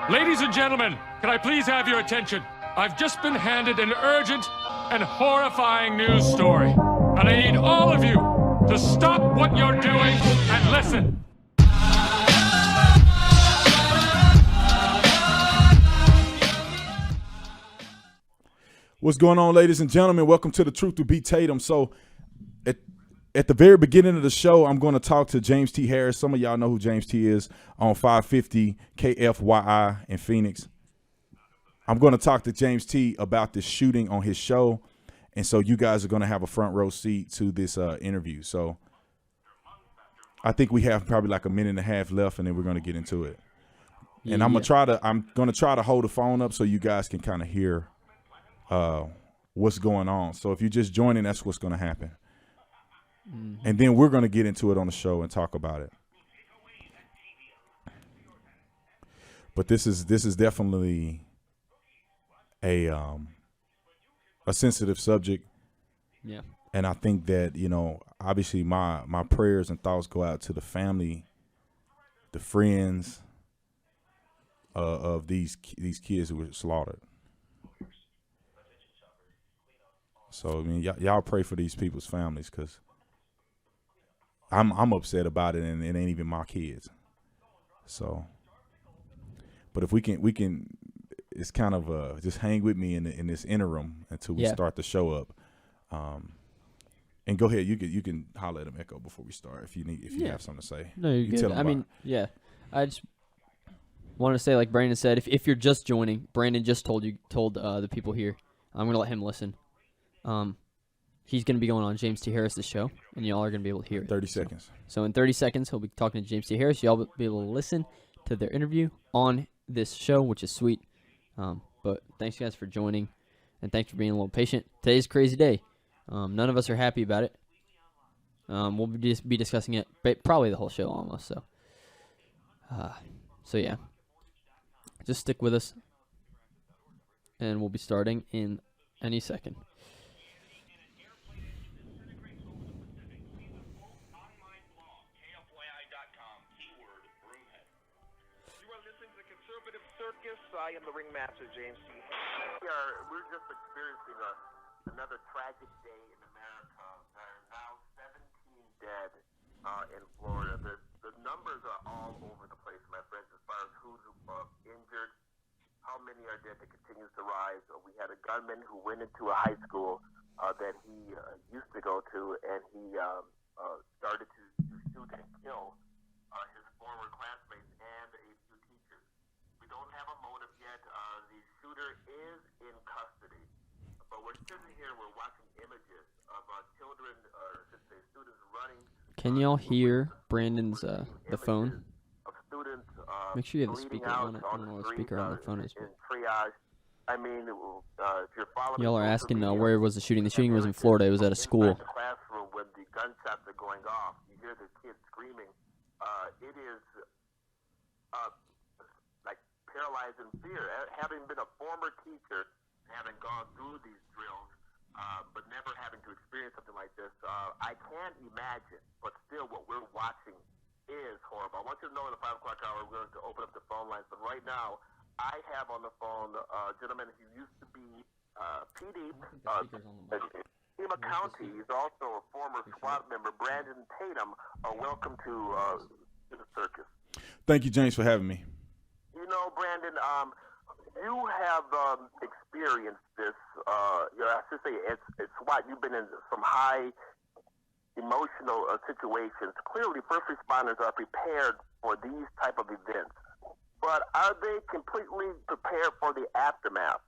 Ladies and gentlemen, can I please have your attention? I've just been handed an urgent and horrifying news story. And I need all of you to stop what you're doing and listen. What's going on, ladies and gentlemen? Welcome to the Truth to Be Tatum. So at the very beginning of the show, I'm going to talk to James T. Harris. Some of y'all know who James T. is on 550 KFYI in Phoenix. I'm going to talk to James T. about this shooting on his show. And so you guys are going to have a front row seat to this interview. So I think we have probably like a minute and a half left, and then we're going to get into it. And I'm going to try to hold the phone up so you guys can kind of hear what's going on. So if you're just joining, that's what's going to happen. And then we're going to get into it on the show and talk about it. But this is definitely a sensitive subject. Yeah. And I think that, you know, obviously my prayers and thoughts go out to the family, the friends of these kids who were slaughtered. So I mean, y'all pray for these people's families, because I'm upset about it, and it ain't even my kids. So, but if we can, it's kind of just hang with me in this interim until we start the show up. And go ahead, you can holler at him, Echo, before we start if you have something to say. No, you're good. I mean, I just wanted to say, like Brandon said, if you're just joining, Brandon just told the people here. I'm gonna let him listen. He's going to be going on James T. Harris's show, and y'all are going to be able to hear it. 30 seconds. So in 30 seconds, he'll be talking to James T. Harris. Y'all will be able to listen to their interview on this show, which is sweet. But thanks, guys, for joining, and thanks for being a little patient. Today's a crazy day. None of us are happy about it. We'll just be discussing it probably the whole show almost. So yeah. Just stick with us, and we'll be starting in any second. I am the ringmaster, James T. We're just experiencing another tragic day in America. There are now 17 dead in Florida. The numbers are all over the place, my friends, as far as who's injured, how many are dead. It continues to rise. We had a gunman who went into a high school that he used to go to, and he started to shoot and kill his former classmates and a few teachers. We don't have a motive yet. The shooter is in custody, but we're sitting here, we're watching images of children, or I should say students running. Can y'all hear Brandon's the phone? Of students, make sure you have the speaker on it. I don't know what speaker on the phone is. In triage. I mean, if you're following, y'all are asking where was the shooting? The shooting was in Florida. It was at a school. In the classroom, when the gunshots are going off, you hear the kids screaming. It is like paralyzing fear. Having been a former teacher, having gone through these drills, but never having to experience something like this, I can't imagine. But still, what we're watching is horrible. I want you to know in the 5 o'clock hour, we're going to open up the phone lines. But right now, I have on the phone a gentleman who used to be PD. Pima County. He's also a former SWAT member. Brandon Tatum, welcome to the circus. Thank you, James, for having me. You know, Brandon, you have experienced this. I should say, it's SWAT. You've been in some high emotional situations. Clearly, first responders are prepared for these type of events, but are they completely prepared for the aftermath?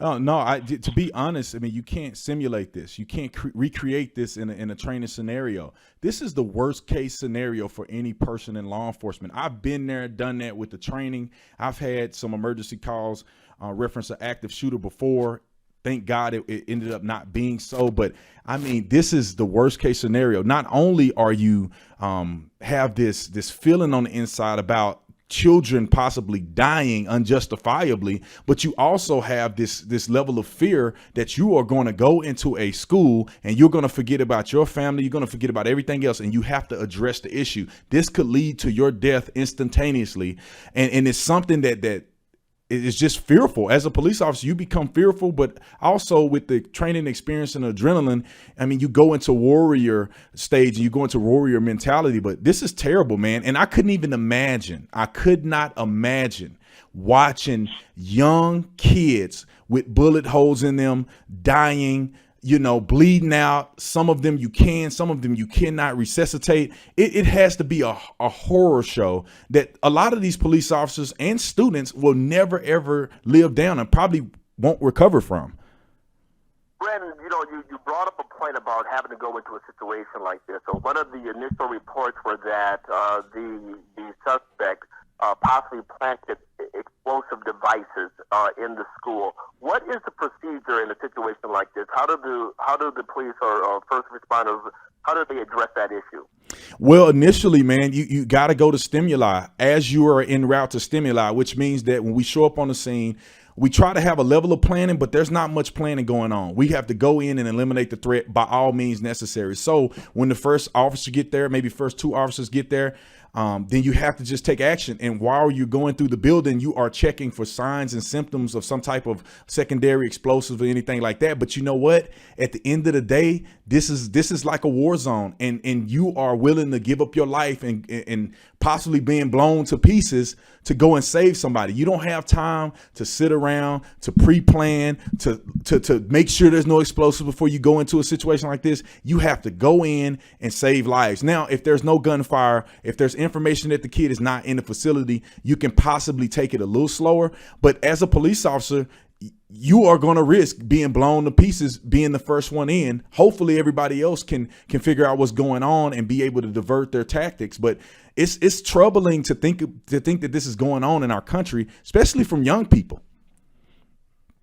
Oh no! To be honest, I mean, you can't simulate this. You can't recreate this in a training scenario. This is the worst case scenario for any person in law enforcement. I've been there, done that with the training. I've had some emergency calls reference an active shooter before. Thank God it ended up not being so. But I mean, this is the worst case scenario. Not only are you have this feeling on the inside about children possibly dying unjustifiably, but you also have this level of fear that you are going to go into a school and you're going to forget about your family, you're going to forget about everything else, and you have to address the issue. This could lead to your death instantaneously, and it's something that is just fearful. As a police officer, you become fearful, but also with the training experience and adrenaline, I mean, you go into warrior stage and you go into warrior mentality, but this is terrible, man. And I could not imagine watching young kids with bullet holes in them dying, bleeding out. Some of them you can, some of them you cannot resuscitate. It has to be a horror show that a lot of these police officers and students will never, ever live down and probably won't recover from. Brandon, you brought up a point about having to go into a situation like this. So one of the initial reports were that the suspect possibly planted explosive devices in the school. What is the procedure in a situation like this? How do the police or first responders, how do they address that issue? Well, initially, man, you got to go to stimuli as you are en route to stimuli, which means that when we show up on the scene, we try to have a level of planning, but there's not much planning going on. We have to go in and eliminate the threat by all means necessary. So when the first officer get there, maybe first two officers get there, then you have to just take action. And while you're going through the building, you are checking for signs and symptoms of some type of secondary explosive or anything like that. But you know what? At the end of the day, this is like a war zone, and you are willing to give up your life and possibly being blown to pieces to go and save somebody. You don't have time to sit around, to pre-plan, to make sure there's no explosives before you go into a situation like this. You have to go in and save lives. Now, if there's no gunfire, if there's information that the kid is not in the facility, you can possibly take it a little slower. But as a police officer, you are going to risk being blown to pieces, being the first one in. Hopefully everybody else can figure out what's going on and be able to divert their tactics. But it's troubling to think that this is going on in our country, especially from young people.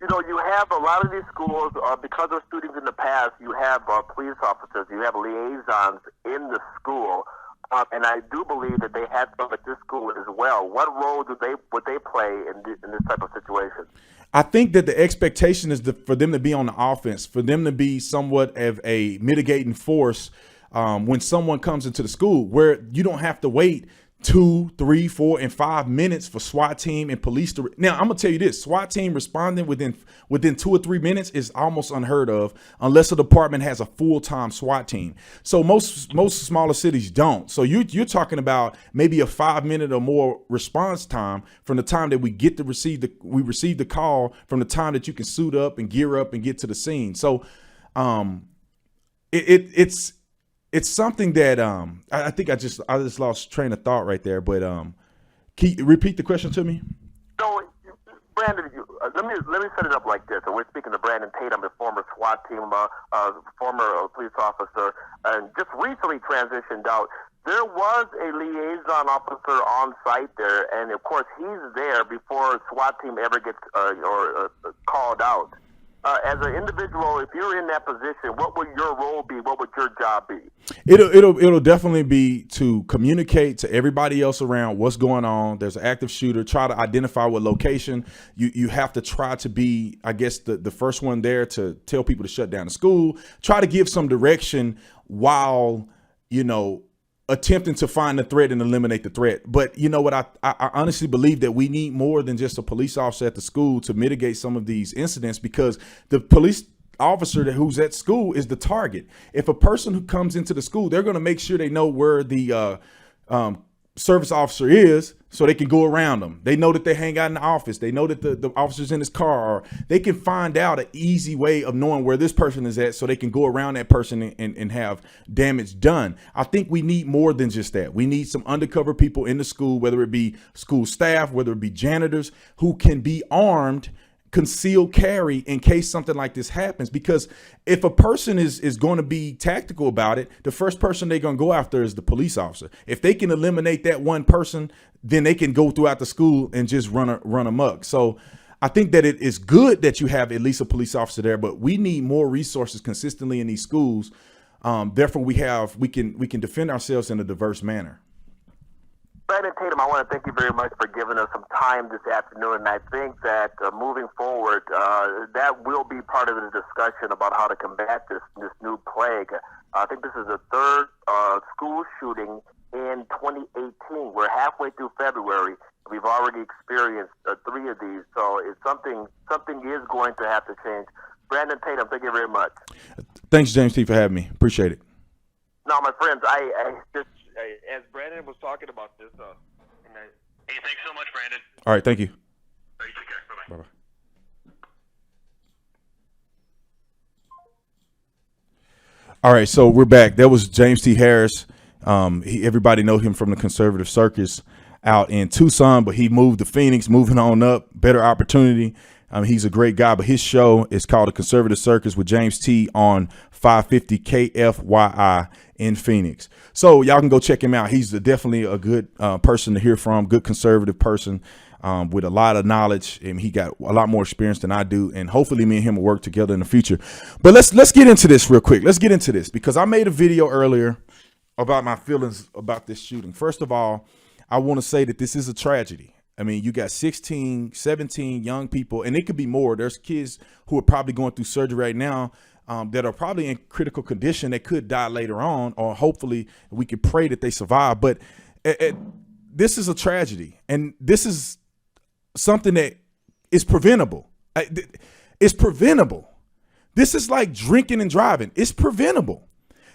You have a lot of these schools, because of students in the past, you have police officers, you have liaisons in the school. And I do believe that they had some at this school as well. What role would they play in this type of situation? I think that the expectation is for them to be on the offense, for them to be somewhat of a mitigating force when someone comes into the school, where you don't have to wait 2, 3, 4, and 5 minutes for SWAT team and police to. Now, I'm gonna tell you this: SWAT team responding within 2 or 3 minutes is almost unheard of, unless a department has a full-time SWAT team. So most smaller cities don't. So you're talking about maybe a 5-minute or more response time from the time that we receive the call, from the time that you can suit up and gear up and get to the scene. So it's something that I think I just lost train of thought right there. But can you repeat the question to me? So, Brandon, let me set it up like this. And we're speaking to Brandon Tatum, a former SWAT team, former police officer, and just recently transitioned out. There was a liaison officer on site there, and of course he's there before SWAT team ever gets called out. As an individual, if you're in that position, what would your role be? What would your job be? It'll definitely be to communicate to everybody else around what's going on. There's an active shooter. Try to identify what location. You have to try to be, I guess, the first one there to tell people to shut down the school. Try to give some direction while, attempting to find the threat and eliminate the threat. But you know what? I honestly believe that we need more than just a police officer at the school to mitigate some of these incidents, because the police officer who's at school is the target. If a person who comes into the school, they're going to make sure they know where the service officer is so they can go around them. They know that they hang out in the office. They know that the officer's in his car, or they can find out an easy way of knowing where this person is at so they can go around that person and have damage done. I think we need more than just that. We need some undercover people in the school, whether it be school staff, whether it be janitors, who can be armed, concealed carry in case something like this happens. Because if a person is going to be tactical about it, the first person they're going to go after is the police officer. If they can eliminate that one person, then they can go throughout the school and just run amok. So I think that it is good that you have at least a police officer there, but we need more resources consistently in these schools. Therefore, we can defend ourselves in a diverse manner. Brandon Tatum, I want to thank you very much for giving us some time this afternoon. And I think that moving forward, that will be part of the discussion about how to combat this new plague. I think this is the third school shooting in 2018. We're halfway through February. We've already experienced 3 of these. So it's something is going to have to change. Brandon Tatum, thank you very much. Thanks, James T, for having me. Appreciate it. Now, my friends, I just as Brandon was talking about this, hey, thanks so much, Brandon. All right, thank you. All right, take care. Bye-bye. Bye-bye. All right, so we're back. That was James T. Harris. Everybody know him from the Conservative Circus out in Tucson, but he moved to Phoenix, moving on up, better opportunity. He's a great guy, but his show is called The Conservative Circus with James T on 550 KFYI in Phoenix. So y'all can go check him out. He's definitely a good person to hear from, good conservative person with a lot of knowledge, and he got a lot more experience than I do. And hopefully me and him will work together in the future. But let's get into this real quick. Let's get into this because I made a video earlier about my feelings about this shooting. First of all, I want to say that this is a tragedy. I mean, you got 16, 17 young people, and it could be more. There's kids who are probably going through surgery right now that are probably in critical condition. They could die later on, or hopefully we could pray that they survive. But this is a tragedy, and this is something that is preventable. It's preventable. This is like drinking and driving. It's preventable.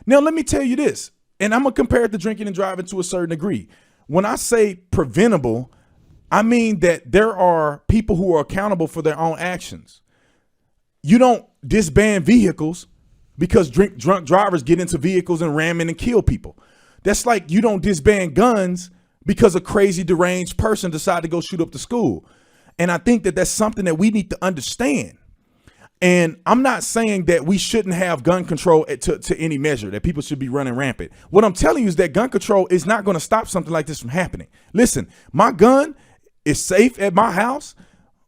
Now, let me tell you this, and I'm going to compare it to drinking and driving to a certain degree. When I say preventable, I mean that there are people who are accountable for their own actions. You don't disband vehicles because drunk drivers get into vehicles and ram in and kill people. That's like you don't disband guns because a crazy deranged person decided to go shoot up the school. And I think that that's something that we need to understand. And I'm not saying that we shouldn't have gun control to any measure, that people should be running rampant. What I'm telling you is that gun control is not going to stop something like this from happening. Listen, my gun is safe at my house.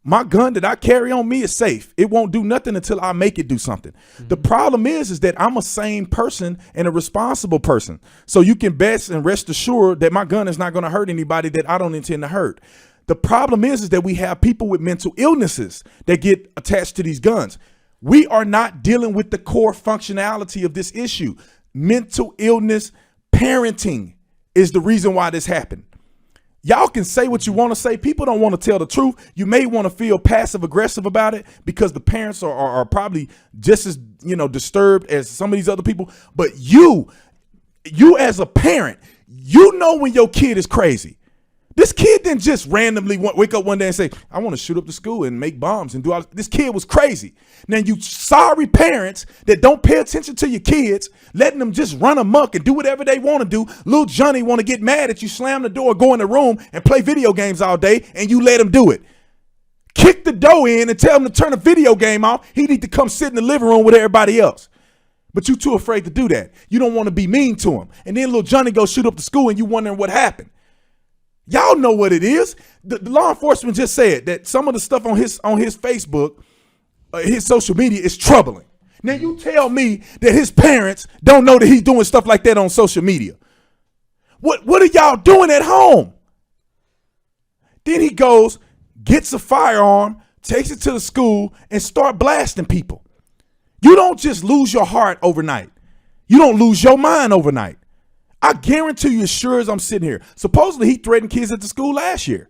My gun that I carry on me is safe. It won't do nothing until I make it do something. Mm-hmm. The problem is that I'm a sane person and a responsible person. So you can best and rest assured that my gun is not going to hurt anybody that I don't intend to hurt. The problem is that we have people with mental illnesses that get attached to these guns. We are not dealing with the core functionality of this issue. Mental illness, parenting is the reason why this happened. Y'all can say what you want to say. People don't want to tell the truth. You may want to feel passive aggressive about it because the parents are probably just as, disturbed as some of these other people. But you as a parent, you know when your kid is crazy. This kid didn't just randomly wake up one day and say, I want to shoot up the school and make bombs and do all this. This kid was crazy. Now, you sorry parents that don't pay attention to your kids, letting them just run amok and do whatever they want to do. Little Johnny want to get mad at you, slam the door, go in the room and play video games all day, and you let him do it. Kick the door in and tell him to turn the video game off. He need to come sit in the living room with everybody else. But you too afraid to do that. You don't want to be mean to him. And then little Johnny go shoot up the school and you wondering what happened. Y'all know what it is. The law enforcement just said that some of the stuff on his Facebook, his social media is troubling. Now you tell me that his parents don't know that he's doing stuff like that on social media. What are y'all doing at home? Then he goes, gets a firearm, takes it to the school, and start blasting people. You don't just lose your heart overnight. You don't lose your mind overnight. I guarantee you, as sure as I'm sitting here, supposedly he threatened kids at the school last year.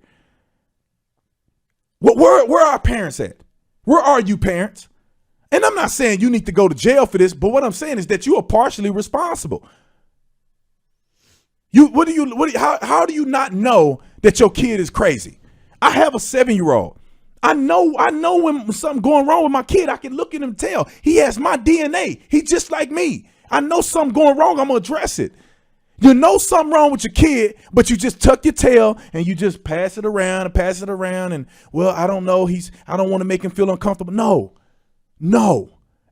Where are our parents at? Where are you parents? And I'm not saying you need to go to jail for this, but what I'm saying is that you are partially responsible. How do you not know that your kid is crazy? I have a 7-year-old. I know when something going wrong with my kid, I can look at him and tell. He has my DNA. He's just like me. I know something going wrong, I'm going to address it. You know something wrong with your kid, but you just tuck your tail and you just pass it around and, well, I don't know. I don't want to make him feel uncomfortable. No.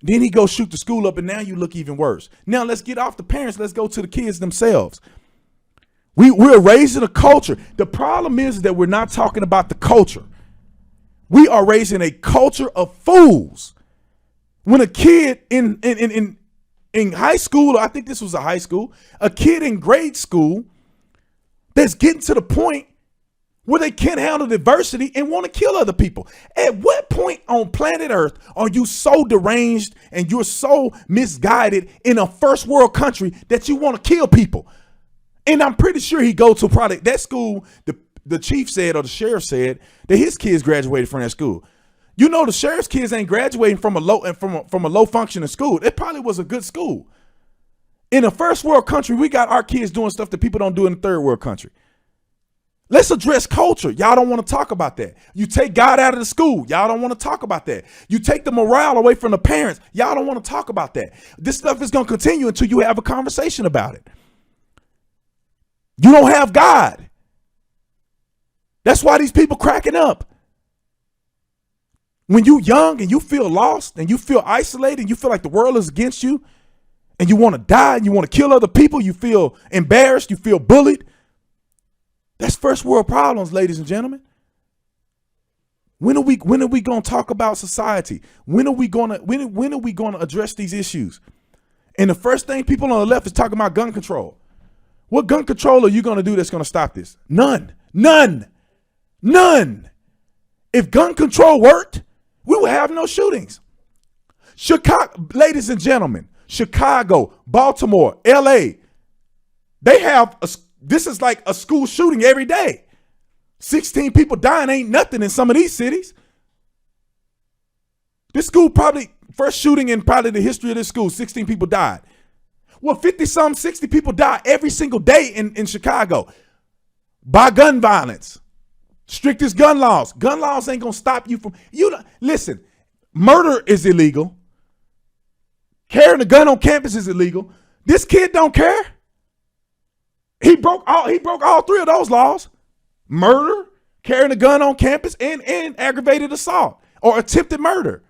Then he goes shoot the school up and now you look even worse. Now let's get off the parents. Let's go to the kids themselves. We're raising a culture. The problem is that we're not talking about the culture. We are raising a culture of fools. When a kid in high school, or I think this was a high school, a kid in grade school that's getting to the point where they can't handle diversity and want to kill other people. At what point on planet Earth are you so deranged and you're so misguided in a first world country that you want to kill people? And I'm pretty sure he go to probably that school. The chief said, or the sheriff said, that his kids graduated from that school. You know, the sheriff's kids ain't graduating from a low functioning school. It probably was a good school. In a first world country, we got our kids doing stuff that people don't do in a third world country. Let's address culture. Y'all don't want to talk about that. You take God out of the school. Y'all don't want to talk about that. You take the morale away from the parents. Y'all don't want to talk about that. This stuff is going to continue until you have a conversation about it. You don't have God. That's why these people cracking up. When you young and you feel lost and you feel isolated and you feel like the world is against you and you want to die and you want to kill other people, you feel embarrassed, you feel bullied. That's first world problems, ladies and gentlemen. When are we going to talk about society? When are we going to address these issues? And the first thing people on the left is talking about gun control. What gun control are you going to do that's going to stop this? None. If gun control worked, we would have no shootings. Chicago, ladies and gentlemen, Chicago, Baltimore, LA, they have this is like a school shooting every day. 16 people dying ain't nothing in some of these cities. This school probably first shooting in probably the history of this school, 16 people died. Well, 60 people die every single day in Chicago by gun violence. Strictest gun laws. Gun laws ain't going to stop you from, listen, murder is illegal. Carrying a gun on campus is illegal. This kid don't care. He broke all three of those laws. Murder, carrying a gun on campus, and aggravated assault or attempted murder.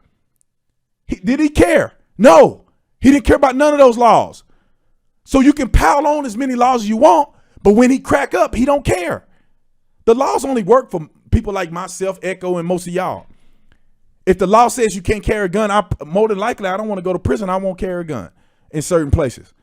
Did he care? No. He didn't care about none of those laws. So you can pile on as many laws as you want, but when he crack up, he don't care. The laws only work for people like myself, Echo, and most of y'all. If the law says you can't carry a gun, more than likely I don't want to go to prison. I won't carry a gun in certain places.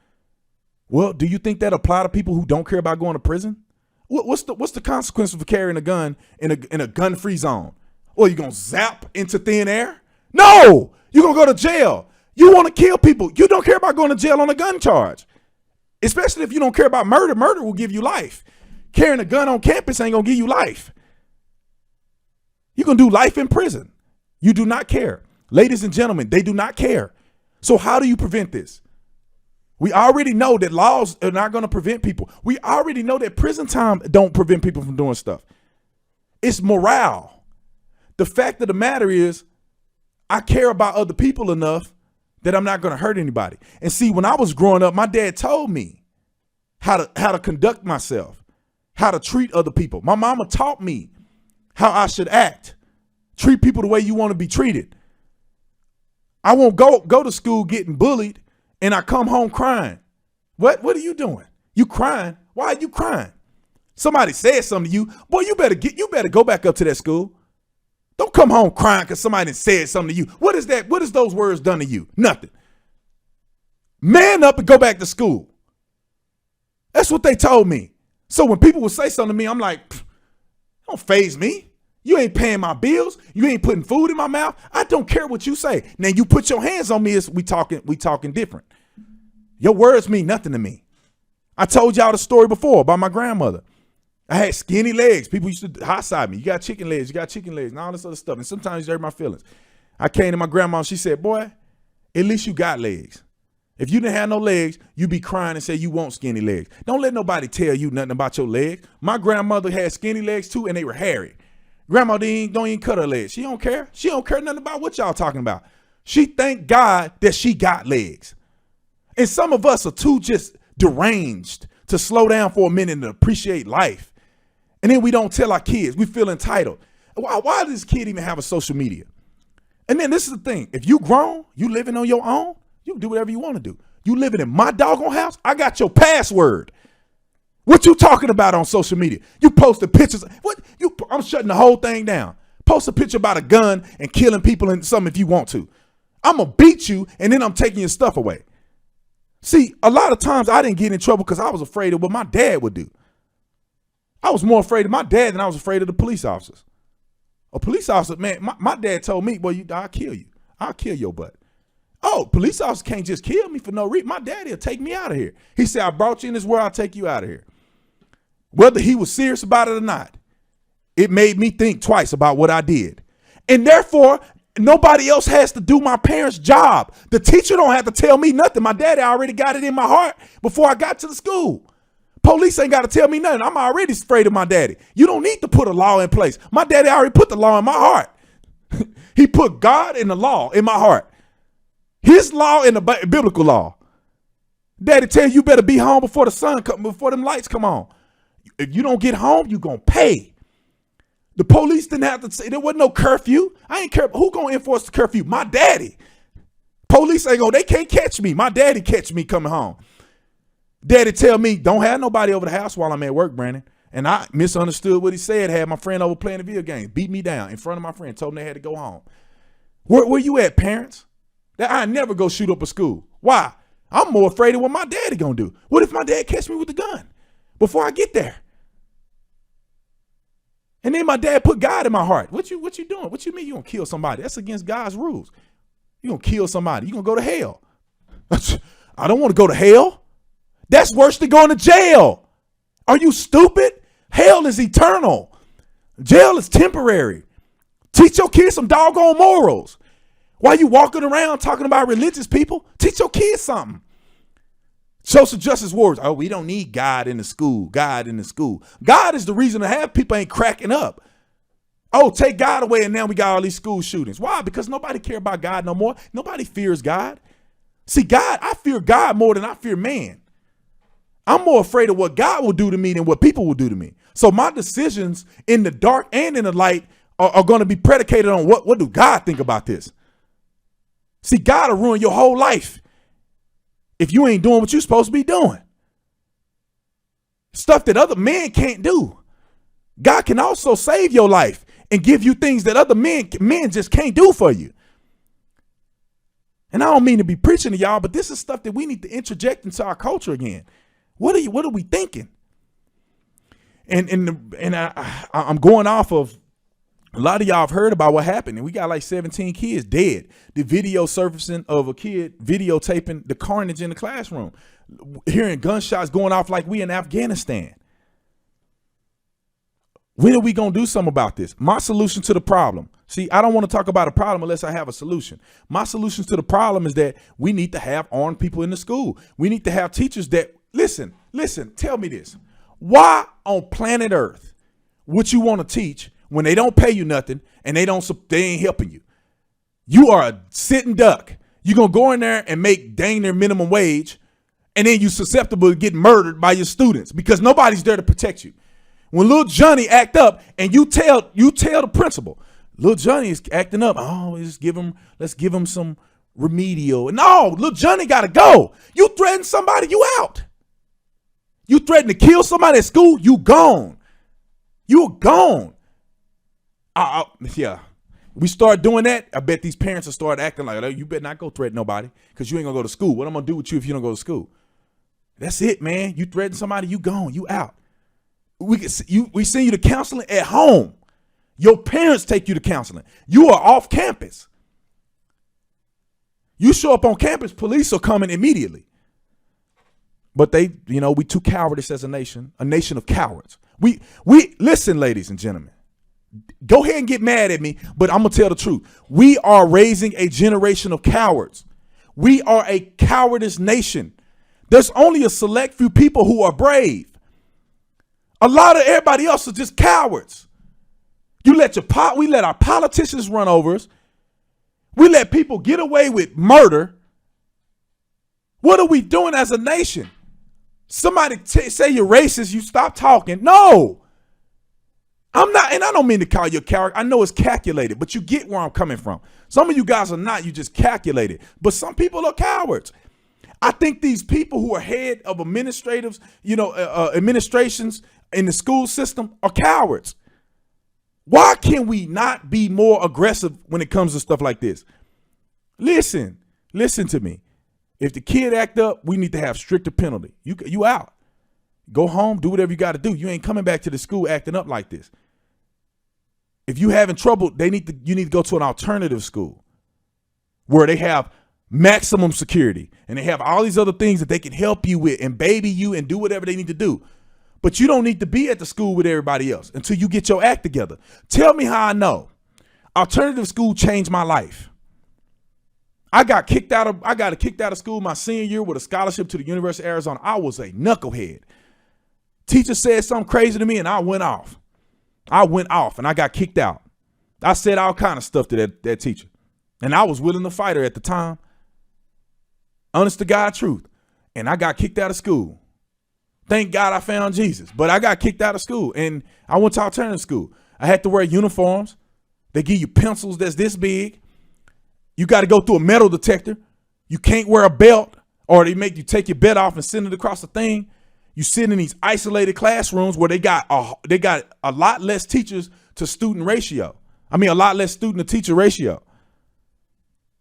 Well, do you think that apply to people who don't care about going to prison? What's the consequence of carrying a gun in a gun-free zone? Well, you gonna zap into thin air? No, you're gonna go to jail. You want to kill people. You don't care about going to jail on a gun charge. Especially if you don't care about murder. Murder will give you life. Carrying a gun on campus ain't going to give you life. You're going to do life in prison. You do not care. Ladies and gentlemen, they do not care. So how do you prevent this? We already know that laws are not going to prevent people. We already know that prison time don't prevent people from doing stuff. It's morale. The fact of the matter is, I care about other people enough that I'm not going to hurt anybody. And see, when I was growing up, my dad told me how to conduct myself, how to treat other people. My mama taught me how I should act, treat people the way you want to be treated. I won't go to school getting bullied and I come home crying. What are you doing? You crying? Why are you crying? Somebody said something to you. Boy, you better go back up to that school. Don't come home crying because somebody said something to you. What is that? What has those words done to you? Nothing. Man up and go back to school. That's what they told me. So when people would say something to me, I'm like, don't faze me. You ain't paying my bills. You ain't putting food in my mouth. I don't care what you say. Now you put your hands on me, we talking different. Your words mean nothing to me. I told y'all the story before about my grandmother. I had skinny legs. People used to hot side me. You got chicken legs, and all this other stuff. And sometimes you hurt my feelings. I came to my grandma and she said, boy, at least you got legs. If you didn't have no legs, you be crying and say you want skinny legs. Don't let nobody tell you nothing about your legs. My grandmother had skinny legs too, and they were hairy. Grandma don't even cut her legs. She don't care. She don't care nothing about what y'all talking about. She thank God that she got legs. And some of us are too just deranged to slow down for a minute and appreciate life. And then we don't tell our kids. We feel entitled. Why does this kid even have a social media? And then this is the thing. If you grown, you living on your own, you can do whatever you want to do. You living in my doggone house, I got your password. What you talking about on social media? You posted pictures. I'm shutting the whole thing down. Post a picture about a gun and killing people and something if you want to. I'm going to beat you and then I'm taking your stuff away. See, a lot of times I didn't get in trouble because I was afraid of what my dad would do. I was more afraid of my dad than I was afraid of the police officers. A police officer, man, my dad told me, boy, I'll kill you. I'll kill your butt. Oh, police officers can't just kill me for no reason. My daddy will take me out of here. He said, I brought you in this world, I'll take you out of here. Whether he was serious about it or not, it made me think twice about what I did. And therefore, nobody else has to do my parents' job. The teacher don't have to tell me nothing. My daddy already got it in my heart before I got to the school. Police ain't got to tell me nothing. I'm already afraid of my daddy. You don't need to put a law in place. My daddy already put the law in my heart. He put God and the law in my heart. His law and the biblical law. Daddy tell you better be home before the sun come, before them lights come on. If you don't get home, you gonna pay. The police didn't have to say, there wasn't no curfew. I ain't care. Who gonna enforce the curfew? My daddy. Police ain't they can't catch me. My daddy catch me coming home. Daddy tell me, don't have nobody over the house while I'm at work, Brandon. And I misunderstood what he said, had my friend over playing the video game, beat me down in front of my friend, told them they had to go home. Where you at, parents? That I never go shoot up a school. Why? I'm more afraid of what my daddy gonna do. What if my dad catch me with the gun before I get there? And then my dad put God in my heart. What you doing? What you mean you gonna kill somebody? That's against God's rules. You gonna kill somebody. You gonna go to hell. I don't want to go to hell. That's worse than going to jail. Are you stupid? Hell is eternal. Jail is temporary. Teach your kids some doggone morals. Why you walking around talking about religious people? Teach your kids something. Social justice warriors. Oh, we don't need God in the school. God in the school. God is the reason to have people ain't cracking up. Oh, take God away and now we got all these school shootings. Why? Because nobody care about God no more. Nobody fears God. See, God, I fear God more than I fear man. I'm more afraid of what God will do to me than what people will do to me. So my decisions in the dark and in the light are going to be predicated on what do God think about this? See, God will ruin your whole life if you ain't doing what you're supposed to be doing. Stuff that other men can't do. God can also save your life and give you things that other men just can't do for you. And I don't mean to be preaching to y'all, but this is stuff that we need to interject into our culture again. What are we thinking? And I'm going off of a lot of y'all have heard about what happened, and we got like 17 kids dead. The video surfacing of a kid videotaping the carnage in the classroom, hearing gunshots going off like we in Afghanistan. When are we going to do something about this? My solution to the problem. See, I don't want to talk about a problem unless I have a solution. My solution to the problem is that we need to have armed people in the school. We need to have teachers that, listen, tell me this. Why on planet Earth would you want to teach when they don't pay you nothing and they ain't helping you? You are a sitting duck. You're going to go in there and make dang near minimum wage, and then you're susceptible to getting murdered by your students because nobody's there to protect you. When little Johnny act up and you tell the principal, little Johnny is acting up. Oh, let's give him some remedial. No, little Johnny got to go. You threaten somebody, you out. You threaten to kill somebody at school, you gone. You're gone. Yeah. We start doing that, I bet these parents will start acting like, oh, you better not go threaten nobody because you ain't going to go to school. What I'm going to do with you if you don't go to school? That's it, man. You threaten somebody, you gone. You out. We send you to counseling at home. Your parents take you to counseling. You are off campus. You show up on campus, police are coming immediately. But we too cowardice as a nation of cowards. We listen, ladies and gentlemen. Go ahead and get mad at me, but I'm going to tell the truth. We are raising a generation of cowards. We are a cowardice nation. There's only a select few people who are brave. A lot of everybody else are just cowards. We let our politicians run over us. We let people get away with murder. What are we doing as a nation? Somebody say you're racist, you stop talking. No, I'm not, and I don't mean to call you a coward. I know it's calculated, but you get where I'm coming from. Some of you guys are not, you just calculated. But some people are cowards. I think these people who are head of administrations in the school system are cowards. Why can we not be more aggressive when it comes to stuff like this? Listen to me. If the kid act up, we need to have stricter penalty. You out. Go home, do whatever you got to do. You ain't coming back to the school acting up like this. If you having trouble, you need to go to an alternative school where they have maximum security and they have all these other things that they can help you with and baby you and do whatever they need to do. But you don't need to be at the school with everybody else until you get your act together. Tell me how I know. Alternative school changed my life. I got kicked out of school my senior year with a scholarship to the University of Arizona. I was a knucklehead. Teacher said something crazy to me and I went off. And I got kicked out. I said all kind of stuff to that teacher. And I was willing to fight her at the time. Honest to God truth. And I got kicked out of school. Thank God I found Jesus. But I got kicked out of school and I went to alternative school. I had to wear uniforms. They give you pencils that's this big. You got to go through a metal detector. You can't wear a belt or they make you take your belt off and send it across the thing. You sit in these isolated classrooms where they got a lot less teachers to student ratio. I mean, a lot less student to teacher ratio.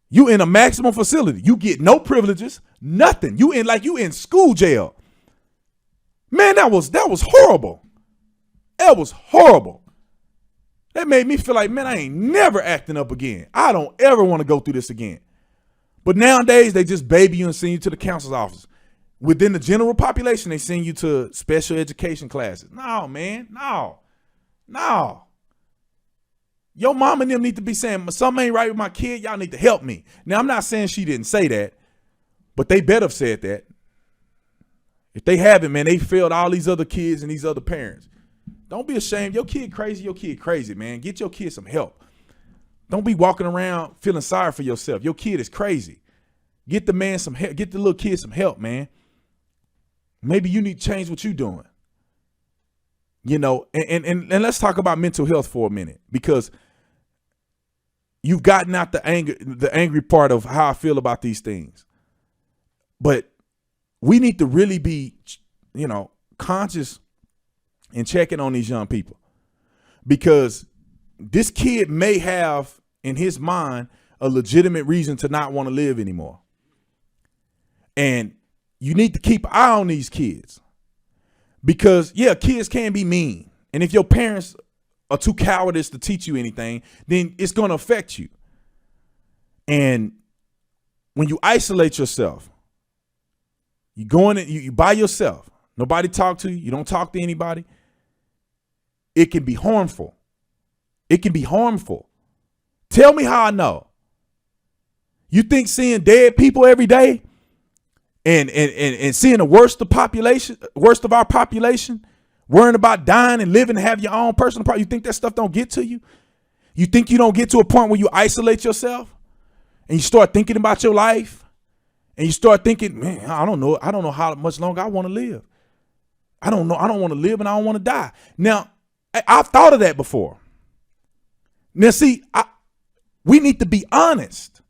You in a maximum facility. You get no privileges, nothing. You in school jail. Man, that was horrible. That was horrible. That made me feel like, man, I ain't never acting up again. I don't ever want to go through this again. But nowadays, they just baby you and send you to the counselor's office. Within the general population, they send you to special education classes. No, man, no. Your mom and them need to be saying, something ain't right with my kid. Y'all need to help me. Now, I'm not saying she didn't say that, but they better have said that. If they haven't, man, they failed all these other kids and these other parents. Don't be ashamed. Your kid crazy, man. Get your kid some help. Don't be walking around feeling sorry for yourself. Your kid is crazy. Get the man some help. Get the little kid some help, man. Maybe you need to change what you're doing. You know, and let's talk about mental health for a minute, because you've gotten out the angry part of how I feel about these things. But we need to really be, conscious and checking on these young people, because this kid may have in his mind a legitimate reason to not want to live anymore. And you need to keep an eye on these kids, because kids can be mean. And if your parents are too cowardice to teach you anything, then it's going to affect you. And when you isolate yourself, you go in, you by yourself, nobody talk to you, you don't talk to anybody, it can be harmful. It can be harmful. Tell me how I know. You think seeing dead people every day and seeing the worst of our population, worrying about dying and living and have your own personal problem, you think that stuff don't get to you? You think you don't get to a point where you isolate yourself and you start thinking about your life? And you start thinking, man, I don't know how much longer I want to live. I don't know. I don't want to live and I don't want to die. Now, I've thought of that before. Now, see, we need to be honest.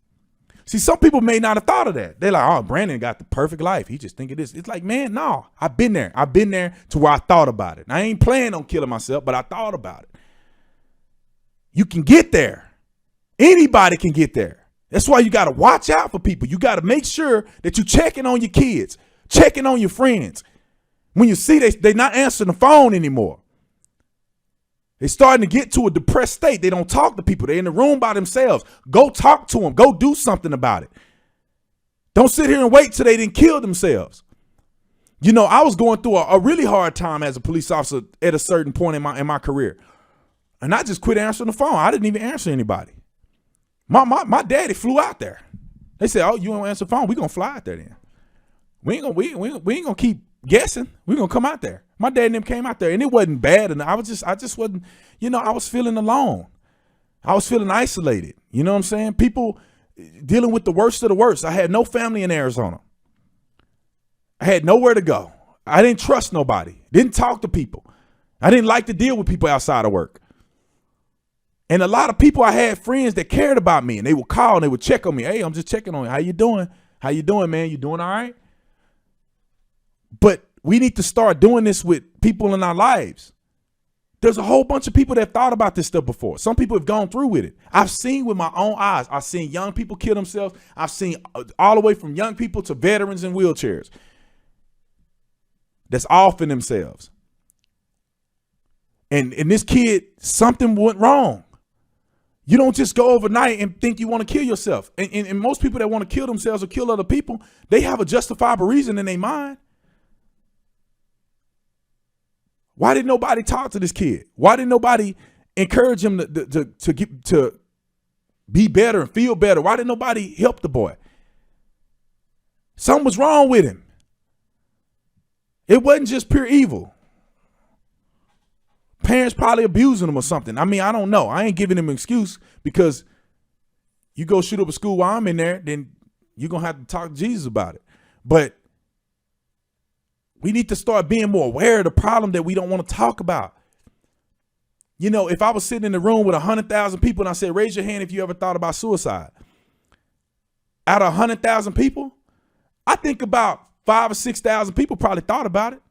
See, some people may not have thought of that. They're like, oh, Brandon got the perfect life. He just thinking this. It's like, man, no, I've been there. I've been there to where I thought about it. I ain't planning on killing myself, but I thought about it. You can get there. Anybody can get there. That's why you got to watch out for people. You got to make sure that you're checking on your kids, checking on your friends. When you see they're not answering the phone anymore. They're starting to get to a depressed state. They don't talk to people. They're in the room by themselves. Go talk to them. Go do something about it. Don't sit here and wait till they didn't kill themselves. I was going through a really hard time as a police officer at a certain point in my career. And I just quit answering the phone. I didn't even answer anybody. My daddy flew out there. They said, "Oh, you don't answer the phone? We gonna fly out there then. We ain't gonna keep guessing. We gonna come out there." My dad and them came out there, and it wasn't bad. And I just wasn't, I was feeling alone. I was feeling isolated. You know what I'm saying? People dealing with the worst of the worst. I had no family in Arizona. I had nowhere to go. I didn't trust nobody. Didn't talk to people. I didn't like to deal with people outside of work. And a lot of people, I had friends that cared about me, and they would call and they would check on me. "Hey, I'm just checking on you. How you doing? How you doing, man? You doing all right?" But we need to start doing this with people in our lives. There's a whole bunch of people that thought about this stuff before. Some people have gone through with it. I've seen with my own eyes. I've seen young people kill themselves. I've seen all the way from young people to veterans in wheelchairs that's offing themselves. And this kid, something went wrong. You don't just go overnight and think you want to kill yourself. And most people that want to kill themselves or kill other people, they have a justifiable reason in their mind. Why did nobody talk to this kid? Why did nobody encourage him to be better and feel better? Why did nobody help the boy? Something was wrong with him. It wasn't just pure evil. Parents probably abusing him or something. I mean, I don't know. I ain't giving him an excuse, because you go shoot up a school while I'm in there, then you're going to have to talk to Jesus about it. But we need to start being more aware of the problem that we don't want to talk about. If I was sitting in the room with 100,000 people and I said, "Raise your hand if you ever thought about suicide." Out of 100,000 people, I think about 5,000 or 6,000 people probably thought about it.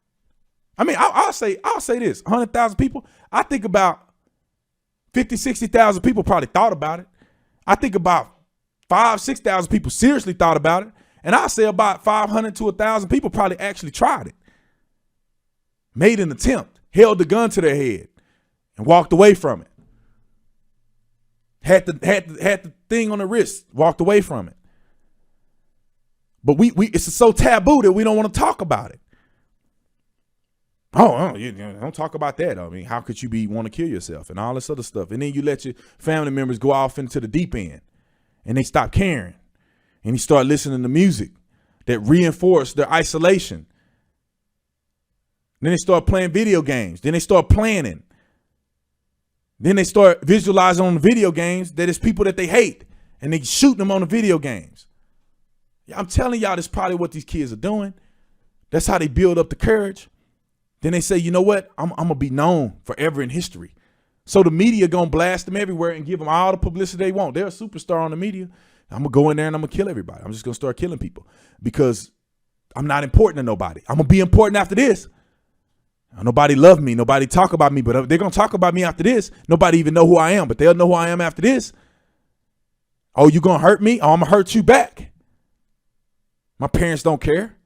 I mean, I'll say this: 100,000 people. I think about 50,000, 60,000 people probably thought about it. I think about 5,000, 6,000 people seriously thought about it, and I say about 500 to 1,000 people probably actually tried it, made an attempt, held the gun to their head, and walked away from it. Had the thing on the wrist, walked away from it. But it's so taboo that we don't want to talk about it. Oh, you don't talk about that. I mean, how could you want to kill yourself and all this other stuff? And then you let your family members go off into the deep end, and they stop caring, and you start listening to music that reinforce their isolation. Then they start playing video games. Then they start planning. Then they start visualizing on the video games that it's people that they hate, and they shooting them on the video games. I'm telling y'all, that's probably what these kids are doing. That's how they build up the courage. Then they say, "You know what? I'm going to be known forever in history." So the media going to blast them everywhere and give them all the publicity they want. They're a superstar on the media. I'm going to go in there and I'm going to kill everybody. I'm just going to start killing people because I'm not important to nobody. I'm going to be important after this. Nobody love me. Nobody talk about me, but they're going to talk about me after this. Nobody even know who I am, but they'll know who I am after this. "Oh, you going to hurt me? Oh, I'm going to hurt you back." My parents don't care.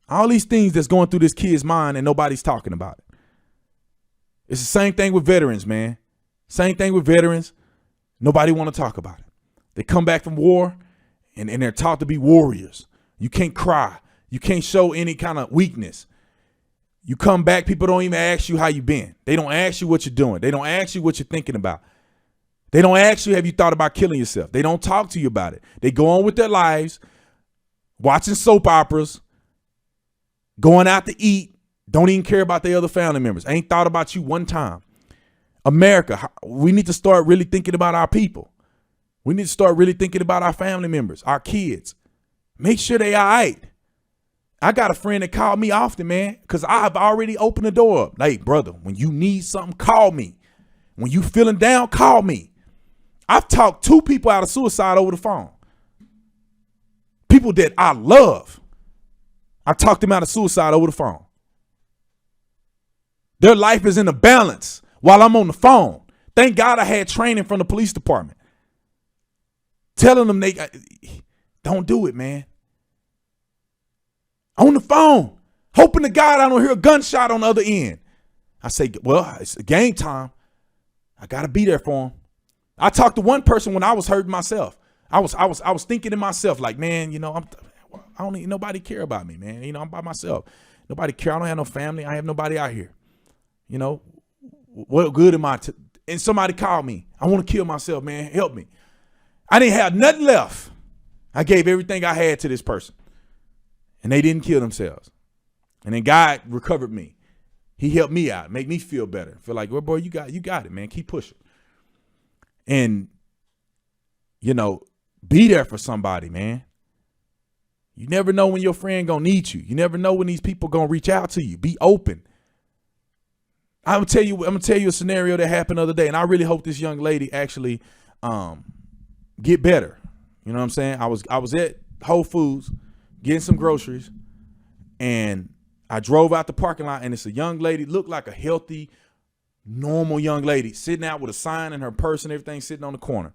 All these things that's going through this kid's mind and nobody's talking about it. It's the same thing with veterans, man. Same thing with veterans. Nobody want to talk about it. They come back from war and they're taught to be warriors. You can't cry. You can't show any kind of weakness. You come back, people don't even ask you how you been. They don't ask you what you're doing. They don't ask you what you're thinking about. They don't ask you, have you thought about killing yourself? They don't talk to you about it. They go on with their lives, watching soap operas, going out to eat, don't even care about their other family members. Ain't thought about you one time. America, we need to start really thinking about our people. We need to start really thinking about our family members, our kids. Make sure they all right. I got a friend that called me often, man, because I've already opened the door up. Like, brother, when you need something, call me. When you feeling down, call me. I've talked 2 people out of suicide over the phone. People that I love. I talked them out of suicide over the phone. Their life is in a balance while I'm on the phone. Thank God I had training from the police department. Telling them they don't do it, man. On the phone, hoping to God I don't hear a gunshot on the other end. I say, well, it's game time. I got to be there for them. I talked to one person when I was hurting myself. I was thinking to myself, like, man, I don't need nobody care about me, man. I'm by myself. Nobody care. I don't have no family. I have nobody out here. What good am I and somebody called me. I want to kill myself, man. Help me. I didn't have nothing left. I gave everything I had to this person. And they didn't kill themselves. And then God recovered me. He helped me out, make me feel better. Feel like, well, boy, you got it, man. Keep pushing. And, you know, be there for somebody, man. You never know when your friend gonna need you. You never know when these people gonna reach out to you. Be open. I'm gonna tell you a scenario that happened the other day, and I really hope this young lady actually get better. You know what I'm saying? I was at Whole Foods getting some groceries, and I drove out the parking lot, and it's a young lady, looked like a healthy, normal young lady, sitting out with a sign in her purse and everything, sitting on the corner.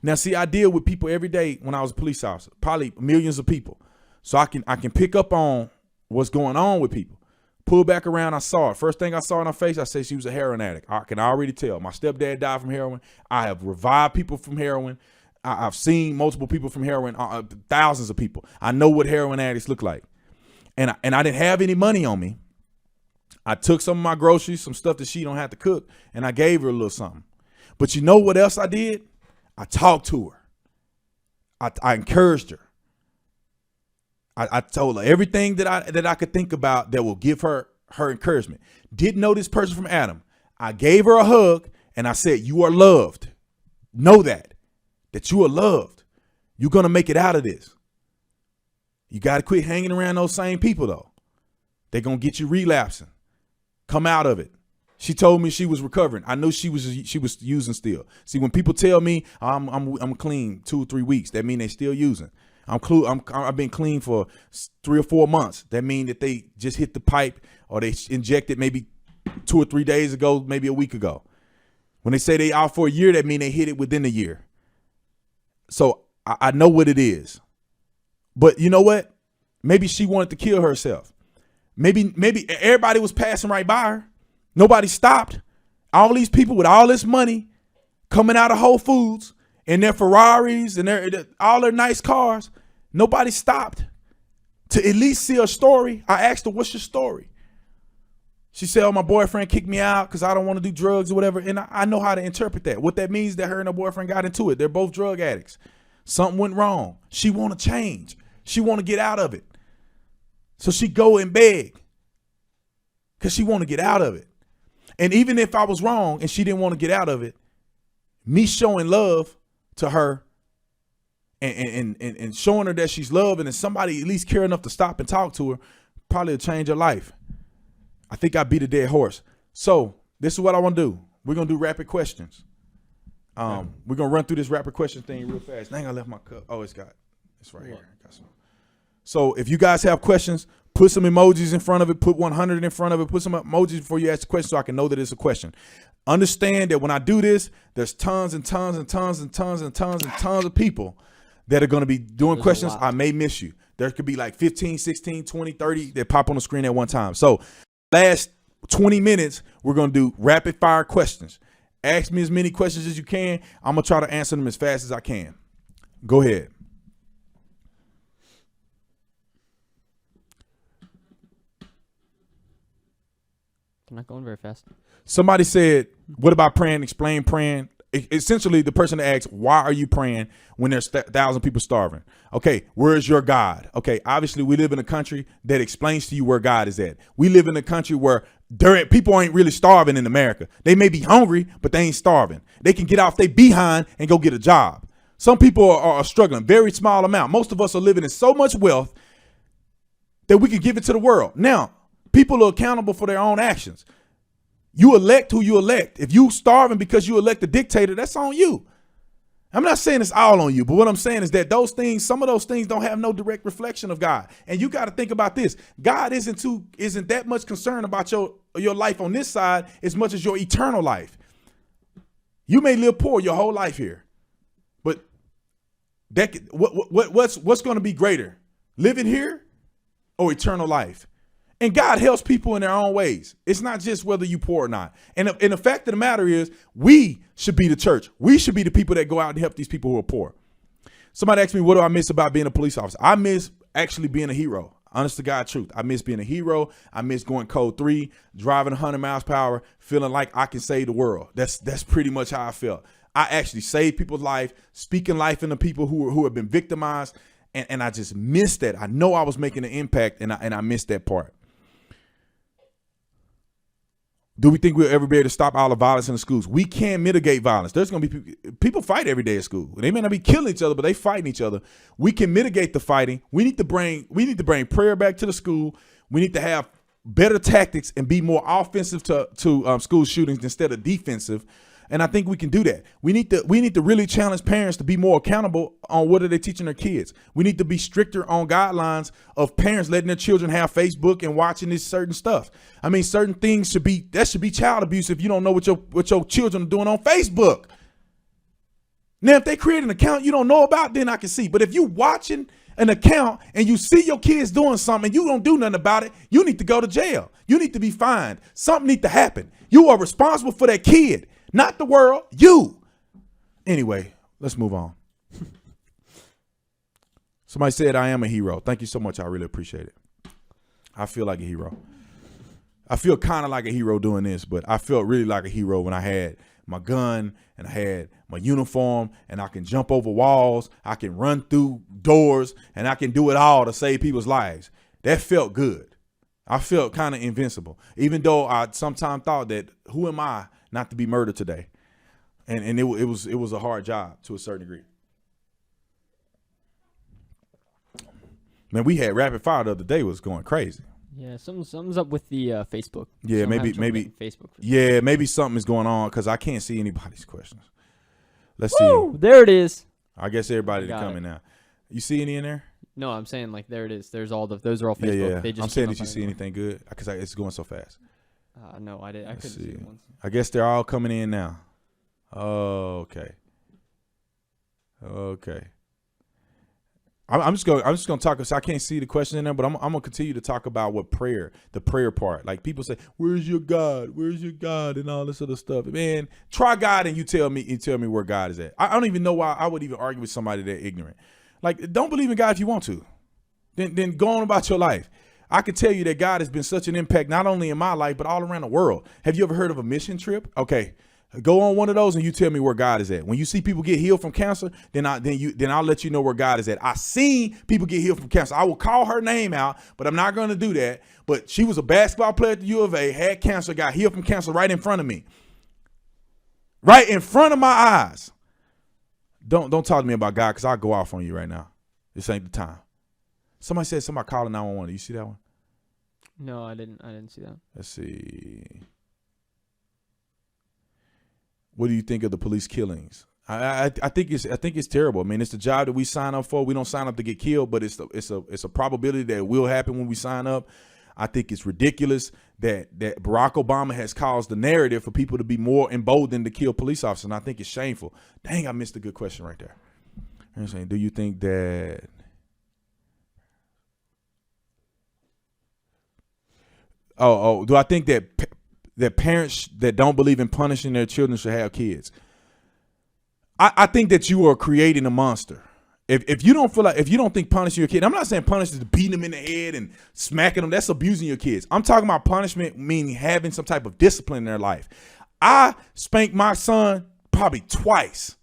Now, see, I deal with people every day when I was a police officer, probably millions of people. So I can pick up on what's going on with people. Pull back around, I saw it. First thing I saw in her face, I said she was a heroin addict. I can already tell. My stepdad died from heroin. I have revived people from heroin. I've seen multiple people from heroin, thousands of people. I know what heroin addicts look like. And I didn't have any money on me. I took some of my groceries, some stuff that she don't have to cook, and I gave her a little something. But you know what else I did? I talked to her. I encouraged her. I told her everything that I could think about that will give her encouragement. Didn't know this person from Adam. I gave her a hug and I said, you are loved. Know that you are loved. You're going to make it out of this. You got to quit hanging around those same people though. They're going to get you relapsing. Come out of it. She told me she was recovering. I knew she was using still. See, when people tell me I'm clean 2 or 3 weeks, that mean they still using. I've been clean for 3 or 4 months. That mean that they just hit the pipe or they injected maybe 2 or 3 days ago, maybe a week ago. When they say they out for a year, that mean they hit it within a year. So I know what it is. But you know what? Maybe she wanted to kill herself. Maybe everybody was passing right by her. Nobody stopped. All these people with all this money coming out of Whole Foods and their Ferraris and all their nice cars. Nobody stopped to at least see a story. I asked her, what's your story? She said, oh, my boyfriend kicked me out because I don't want to do drugs or whatever. And I know how to interpret that. What that means that her and her boyfriend got into it. They're both drug addicts. Something went wrong. She want to change. She want to get out of it. So she go and beg because she want to get out of it. And even if I was wrong and she didn't want to get out of it, me showing love to her and showing her that she's loved and somebody at least care enough to stop and talk to her probably will change her life. I think I beat a dead horse. So this is what I want to do. We're going to do rapid questions. We're going to run through this rapid question thing real fast. Dang, I left my cup. Oh, it's right here. I got some. So if you guys have questions, put some emojis in front of it, put 100 in front of it, put some emojis before you ask the question so I can know that it's a question. Understand that when I do this, there's tons and tons and tons and tons and tons and tons of people that are going to be doing questions. I may miss you. There could be like 15, 16, 20, 30 that pop on the screen at one time. So last 20 minutes, we're going to do rapid fire questions. Ask me as many questions as you can. I'm going to try to answer them as fast as I can. Go ahead. I'm not going very fast. Somebody said, what about praying? Explain praying. Essentially, the person that asks, why are you praying when there's 1,000 people starving? Okay, where is your God? Okay, obviously, we live in a country that explains to you where God is at. We live in a country where people ain't really starving in America. They may be hungry, but they ain't starving. They can get off their behind and go get a job. Some people are struggling, very small amount. Most of us are living in so much wealth that we can give it to the world. Now, people are accountable for their own actions. You elect who you elect. If you starving because you elect a dictator, that's on you. I'm not saying it's all on you, but what I'm saying is that some of those things don't have no direct reflection of God. And you got to think about this. God isn't that much concerned about your life on this side as much as your eternal life. You may live poor your whole life here, but what's going to be greater, living here or eternal life? And God helps people in their own ways. It's not just whether you poor or not. And the fact of the matter is, we should be the church. We should be the people that go out and help these people who are poor. Somebody asked me, what do I miss about being a police officer? I miss actually being a hero. Honest to God truth. I miss being a hero. I miss going code 3, driving 100 miles per hour, feeling like I can save the world. That's pretty much how I felt. I actually saved people's life, speaking life into people who have been victimized, and I just missed that. I know I was making an impact, and I missed that part. Do we think we'll ever be able to stop all the violence in the schools? We can mitigate violence. There's going to be people fight every day at school. They may not be killing each other, but they fighting each other. We can mitigate the fighting. We need to bring prayer back to the school. We need to have better tactics and be more offensive to school shootings instead of defensive. And I think we can do that. We need to really challenge parents to be more accountable on what are they teaching their kids. We need to be stricter on guidelines of parents letting their children have Facebook and watching this certain stuff. I mean, certain things should be child abuse if you don't know what your children are doing on Facebook. Now, if they create an account you don't know about, then I can see. But if you watching an account and you see your kids doing something and you don't do nothing about it, you need to go to jail. You need to be fined. Something needs to happen. You are responsible for that kid. Not the world, you. Anyway, let's move on. Somebody said I am a hero. Thank you so much. I really appreciate it. I feel like a hero. I feel kind of like a hero doing this, but I felt really like a hero when I had my gun and I had my uniform and I can jump over walls. I can run through doors and I can do it all to save people's lives. That felt good. I felt kind of invincible, even though I sometimes thought that who am I not to be murdered today? And it was a hard job to a certain degree. Man, we had rapid fire the other day, was going crazy. Yeah, something's up with the Facebook. Yeah, maybe Facebook. Yeah, maybe something is going on because I can't see anybody's questions. Let's Woo! see. There it is. I guess everybody Got coming it. now. You see any in there? No, I'm saying like there it is. There's all those are all Facebook. Yeah. They just I'm saying, came did you up see on anything good? Because it's going so fast. No, I did. I couldn't see see. ones. I guess they're all coming in now. Oh, okay. I'm just gonna talk. So I can't see the question in there, but I'm gonna continue to talk about the prayer part. Like people say, "Where's your God? Where's your God?" and all this other stuff. Man, try God and you tell me where God is at. I don't even know why I would even argue with somebody that ignorant. Like, don't believe in God if you want to. Then go on about your life. I can tell you that God has been such an impact not only in my life but all around the world. Have you ever heard of a mission trip? Okay. Go on one of those and you tell me where God is at. When you see people get healed from cancer, then I'll let you know where God is at. I seen people get healed from cancer. I will call her name out, but I'm not going to do that. But she was a basketball player at the U of A, had cancer, got healed from cancer right in front of me. Right in front of my eyes. Don't talk to me about God because I'll go off on you right now. This ain't the time. Somebody said somebody calling 911. Do you see that one? No, I didn't see that. Let's see. What do you think of the police killings? I think it's terrible. I mean, it's the job that we sign up for. We don't sign up to get killed, but it's a probability that it will happen when we sign up. I think it's ridiculous that Barack Obama has caused the narrative for people to be more emboldened to kill police officers, and I think it's shameful. Dang, I missed a good question right there. I'm saying, do you think that? Do I think that parents that don't believe in punishing their children should have kids? I think that you are creating a monster. If you don't think punishing your kid, I'm not saying punishing is beating them in the head and smacking them. That's abusing your kids. I'm talking about punishment meaning having some type of discipline in their life. I spanked my son probably twice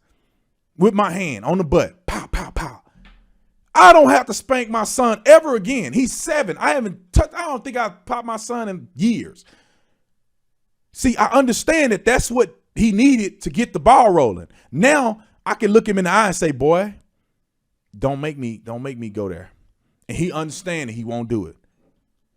with my hand on the butt. Pow, pow, pow. I don't have to spank my son ever again. He's 7. I don't think I've popped my son in years. See, I understand that that's what he needed to get the ball rolling. Now I can look him in the eye and say, boy, don't make me go there. And he understands that he won't do it.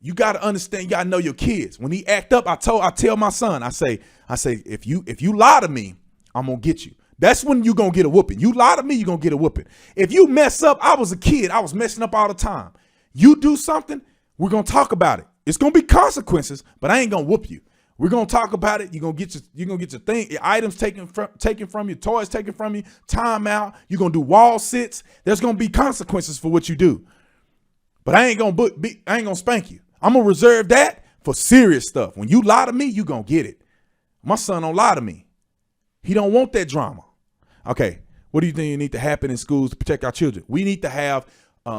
You got to understand, you got to know your kids. When he act up, I tell my son, I say, if you lie to me, I'm going to get you. That's when you're going to get a whooping. You lie to me, you're going to get a whooping. If you mess up, I was a kid. I was messing up all the time. You do something, we're going to talk about it. It's going to be consequences, but I ain't going to whoop you. We're going to talk about it. You're going to get your thing, your items taken from you, toys taken from you, time out. You're going to do wall sits. There's going to be consequences for what you do. But I ain't going to spank you. I'm going to reserve that for serious stuff. When you lie to me, you're going to get it. My son don't lie to me. He don't want that drama. Okay, what do you think need to happen in schools to protect our children? We need to have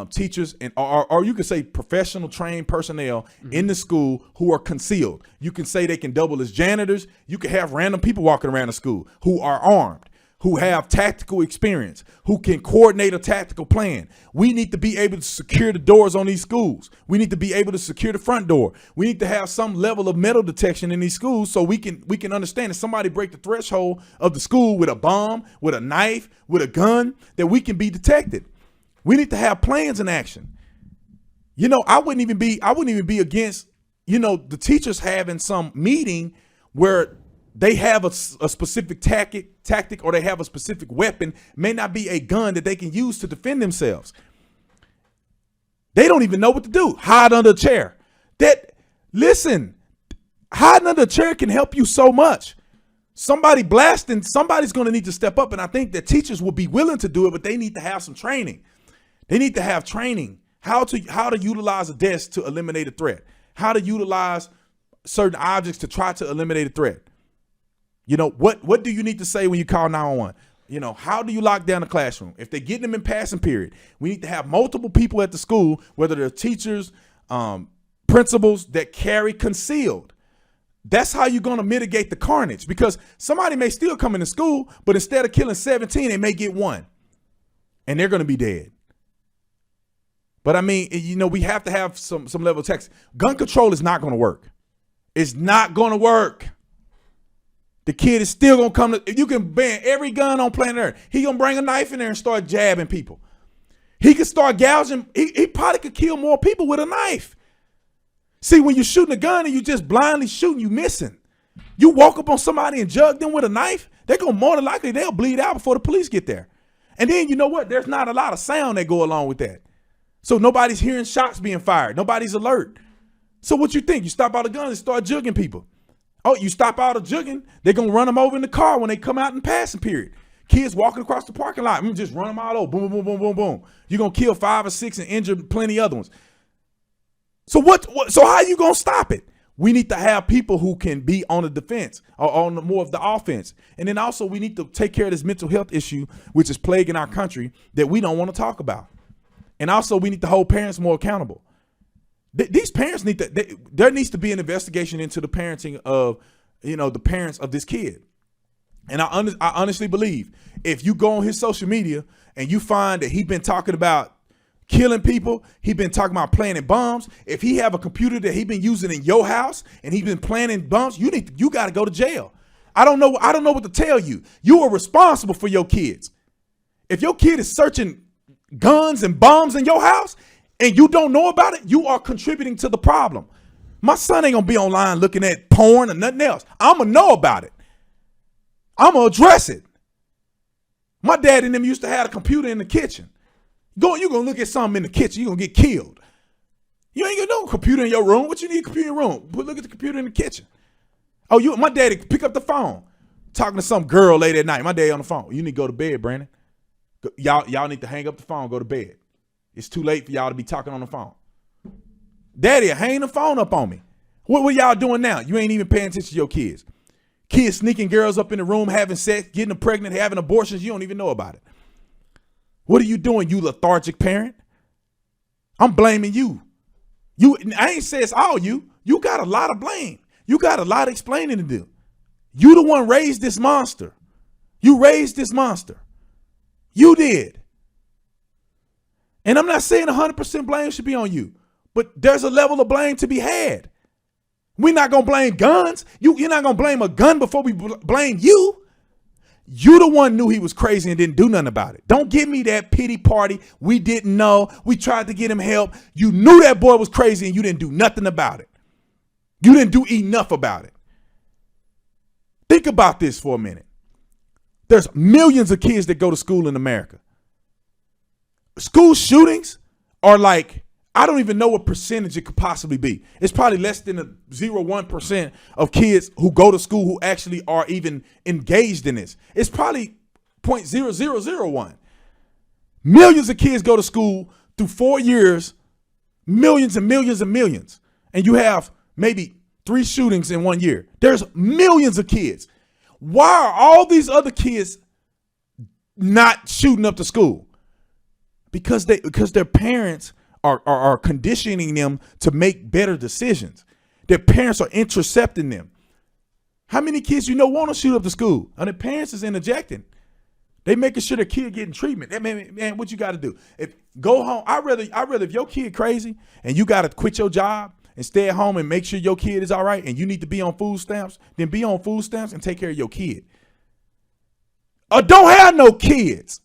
teachers and or you could say professional trained personnel in the school who are concealed. You can say they can double as janitors. You can have random people walking around the school who are armed, who have tactical experience, who can coordinate a tactical plan. We need to be able to secure the doors on these schools. We need to be able to secure the front door. We need to have some level of metal detection in these schools so we can understand if somebody break the threshold of the school with a bomb, with a knife, with a gun, that we can be detected. We need to have plans in action. You know, I wouldn't even be against, you know, the teachers having some meeting where they have a specific tactic or they have a specific weapon, may not be a gun that they can use to defend themselves. They don't even know what to do. Hide under a chair. Listen, hiding under a chair can help you so much. Somebody blasting, somebody's going to need to step up. And I think that teachers will be willing to do it, but they need to have some training. They need to have training how to utilize a desk to eliminate a threat, how to utilize certain objects to try to eliminate a threat. You know, what do you need to say when you call 911? You know, how do you lock down the classroom? If they're getting them in passing period, we need to have multiple people at the school, whether they're teachers, principals, that carry concealed. That's how you're going to mitigate the carnage, because somebody may still come into school, but instead of killing 17, they may get one and they're going to be dead. But I mean, you know, we have to have some level of text. Gun control is not going to work. It's not going to work. The kid is still going to come to, you can ban every gun on planet Earth. He going to bring a knife in there and start jabbing people. He could start gouging. He probably could kill more people with a knife. See, when you're shooting a gun and you just blindly shooting, you missing. You walk up on somebody and jug them with a knife, they're going to more than likely, they'll bleed out before the police get there. And then you know what? There's not a lot of sound that go along with that. So nobody's hearing shots being fired. Nobody's alert. So what you think? You stop out a gun and start jugging people. Oh, you stop out of jugging, they're going to run them over in the car when they come out in passing period. Kids walking across the parking lot, just run them all over. Boom, boom, boom, boom, boom. You're going to kill 5 or 6 and injure plenty other ones. So so how are you going to stop it? We need to have people who can be on the defense or on more of the offense. And then also we need to take care of this mental health issue, which is plaguing our country, that we don't want to talk about. And also we need to hold parents more accountable. These parents there needs to be an investigation into the parenting of, you know, the parents of this kid. And I honestly believe if you go on his social media and you find that he's been talking about killing people, he's been talking about planting bombs. If he have a computer that he's been using in your house and he's been planting bombs, you got to go to jail. I don't know what to tell you. You are responsible for your kids. If your kid is searching guns and bombs in your house and you don't know about it, you are contributing to the problem. My son ain't gonna be online looking at porn or nothing else. I'm gonna know about it. I'm gonna address it. My dad and them used to have a computer in the kitchen. You're gonna look at something in the kitchen, you're gonna get killed. You ain't got no computer in your room. What you need a computer in your room? Look at the computer in the kitchen. Oh, my daddy pick up the phone, talking to some girl late at night. My daddy on the phone. You need to go to bed, Brandon. Y'all need to hang up the phone, go to bed. It's too late for y'all to be talking on the phone. Daddy, hang the phone up on me. What y'all doing now? You ain't even paying attention to your kids. Kids sneaking girls up in the room, having sex, getting them pregnant, having abortions. You don't even know about it. What are you doing, you lethargic parent? I'm blaming you. I ain't say it's all you. You got a lot of blame. You got a lot of explaining to do. You the one raised this monster. You raised this monster. You did. And I'm not saying 100% blame should be on you, but there's a level of blame to be had. We're not going to blame guns. You're not going to blame a gun before we blame you. You the one knew he was crazy and didn't do nothing about it. Don't give me that pity party. We didn't know. We tried to get him help. You knew that boy was crazy and you didn't do nothing about it. You didn't do enough about it. Think about this for a minute. There's millions of kids that go to school in America. School shootings are like, I don't even know what percentage it could possibly be. It's probably less than 0.01% of kids who go to school who actually are even engaged in this. It's probably 0.0001. Millions of kids go to school through 4 years, millions and millions and millions. And you have maybe 3 shootings in 1 year. There's millions of kids. Why are all these other kids not shooting up the school? Because their parents are conditioning them to make better decisions. Their parents are intercepting them. How many kids want to shoot up the school? And their parents is interjecting. They making sure their kid getting treatment. Man, what you got to do? If go home, I rather if your kid crazy and you got to quit your job and stay at home and make sure your kid is all right and you need to be on food stamps, then be on food stamps and take care of your kid. Or don't have no kids.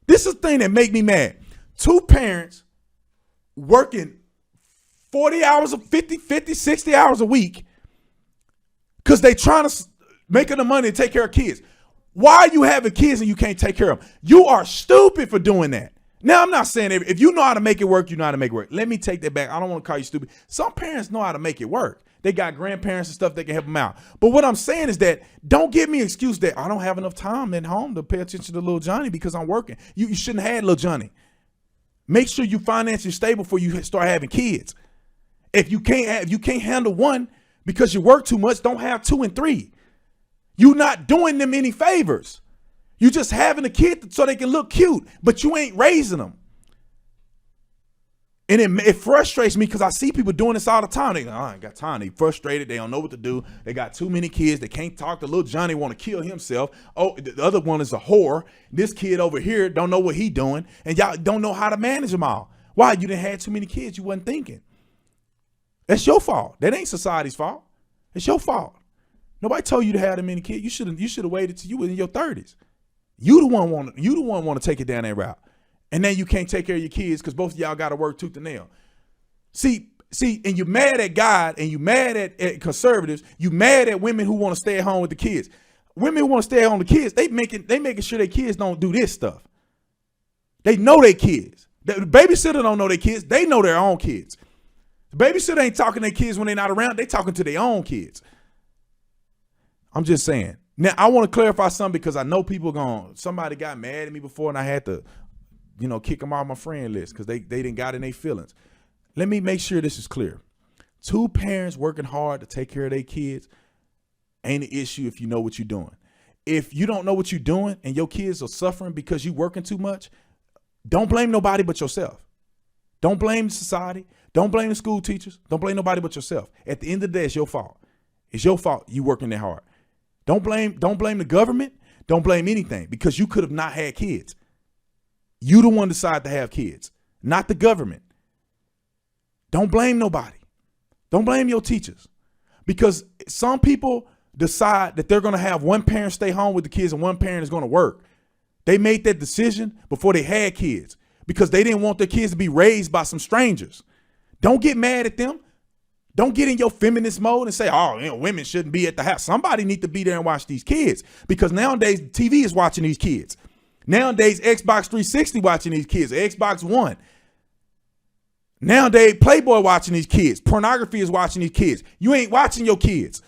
This is the thing that make me mad. Two parents working 40 hours, 50, 60 hours a week because they trying to make the money to take care of kids. Why are you having kids and you can't take care of them? You are stupid for doing that. Now, I'm not saying if you know how to make it work, you know how to make it work. Let me take that back. I don't want to call you stupid. Some parents know how to make it work. They got grandparents and stuff that can help them out. But what I'm saying is that don't give me an excuse that I don't have enough time at home to pay attention to little Johnny because I'm working. You shouldn't have had little Johnny. Make sure you financially stable before you start having kids. If you can't handle one because you work too much, don't have 2 and 3. You're not doing them any favors. You just having a kid so they can look cute, but you ain't raising them. And it frustrates me because I see people doing this all the time. They go, I ain't got time. They frustrated. They don't know what to do. They got too many kids. They can't talk to little Johnny, want to kill himself. Oh, the other one is a whore. This kid over here don't know what he doing. And y'all don't know how to manage them all. Why? You done had too many kids. You wasn't thinking. That's your fault. That ain't society's fault. It's your fault. Nobody told you to have that many kids. You should have waited till you were in your 30s. You the one want to take it down that route. And then you can't take care of your kids because both of y'all got to work tooth and nail. See, and you mad at God and you mad at conservatives. You mad at women who want to stay at home with the kids. Women who want to stay at home with the kids, they making sure their kids don't do this stuff. They know their kids. The babysitter don't know their kids. They know their own kids. The babysitter ain't talking to their kids when they're not around. They talking to their own kids. I'm just saying. Now, I want to clarify something because I know somebody got mad at me before and I had to, kick them off my friend list because they didn't got in their feelings. Let me make sure this is clear. Two parents working hard to take care of their kids ain't an issue if you know what you're doing. If you don't know what you're doing and your kids are suffering because you working too much, don't blame nobody but yourself. Don't blame society. Don't blame the school teachers. Don't blame nobody but yourself. At the end of the day, it's your fault. It's your fault you working that hard. Don't blame the government. Don't blame anything because you could have not had kids. You the one decided to have kids, not the government. Don't blame nobody. Don't blame your teachers because some people decide that they're going to have one parent stay home with the kids and one parent is going to work. They made that decision before they had kids because they didn't want their kids to be raised by some strangers. Don't get mad at them. Don't get in your feminist mode and say, women shouldn't be at the house. Somebody need to be there and watch these kids because nowadays TV is watching these kids. Nowadays, Xbox 360 watching these kids, Xbox One. Nowadays, Playboy watching these kids. Pornography is watching these kids. You ain't watching your kids.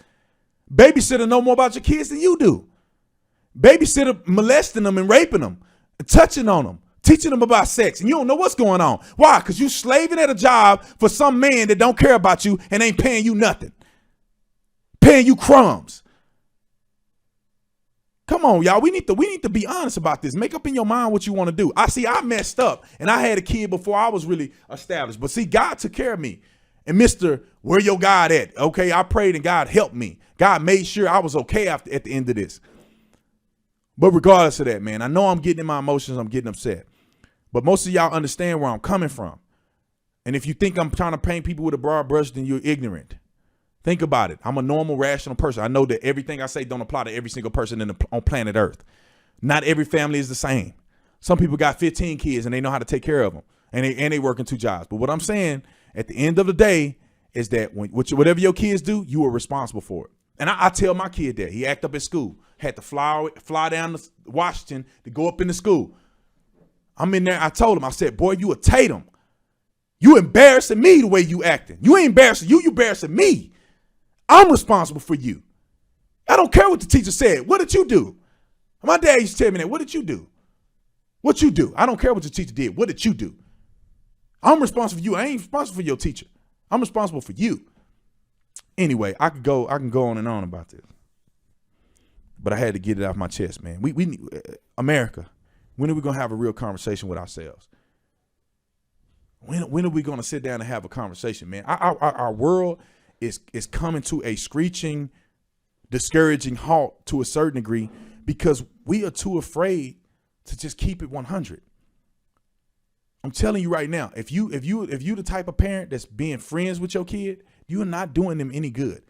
Babysitter know more about your kids than you do. Babysitter molesting them and raping them, and touching on them, teaching them about sex, and you don't know what's going on. Why? Because you slaving at a job for some man that don't care about you and ain't paying you nothing. Paying you crumbs. Come on, y'all. We need to be honest about this. Make up in your mind what you want to do. I messed up and I had a kid before I was really established. But see, God took care of me. And Mr. Where your God at? Okay, I prayed and God helped me. God made sure I was okay at the end of this. But regardless of that, man, I know I'm getting in my emotions. I'm getting upset. But most of y'all understand where I'm coming from. And if you think I'm trying to paint people with a broad brush, then you're ignorant. Think about it. I'm a normal, rational person. I know that everything I say don't apply to every single person on planet Earth. Not every family is the same. Some people got 15 kids and they know how to take care of them. And they working 2 jobs. But what I'm saying at the end of the day is that whatever your kids do, you are responsible for it. And I tell my kid that. He act up at school. Had to fly down to Washington to go up into school. I'm in there. I told him, I said, boy, you a Tatum. You embarrassing me the way you acting. You ain't embarrassing you embarrassing me. I'm responsible for you. I don't care what the teacher said. What did you do? My dad used to tell me that. What did you do? What you do? I don't care what the teacher did. What did you do? I'm responsible for you. I ain't responsible for your teacher. I'm responsible for you. Anyway, I can go on and on about this. But I had to get it off my chest, man. We America, when are we going to have a real conversation with ourselves? When are we going to sit down and have a conversation, man? Our world is coming to a screeching, discouraging halt to a certain degree because we are too afraid to just keep it 100. I'm telling you right now, if you the type of parent that's being friends with your kid, you're not doing them any good.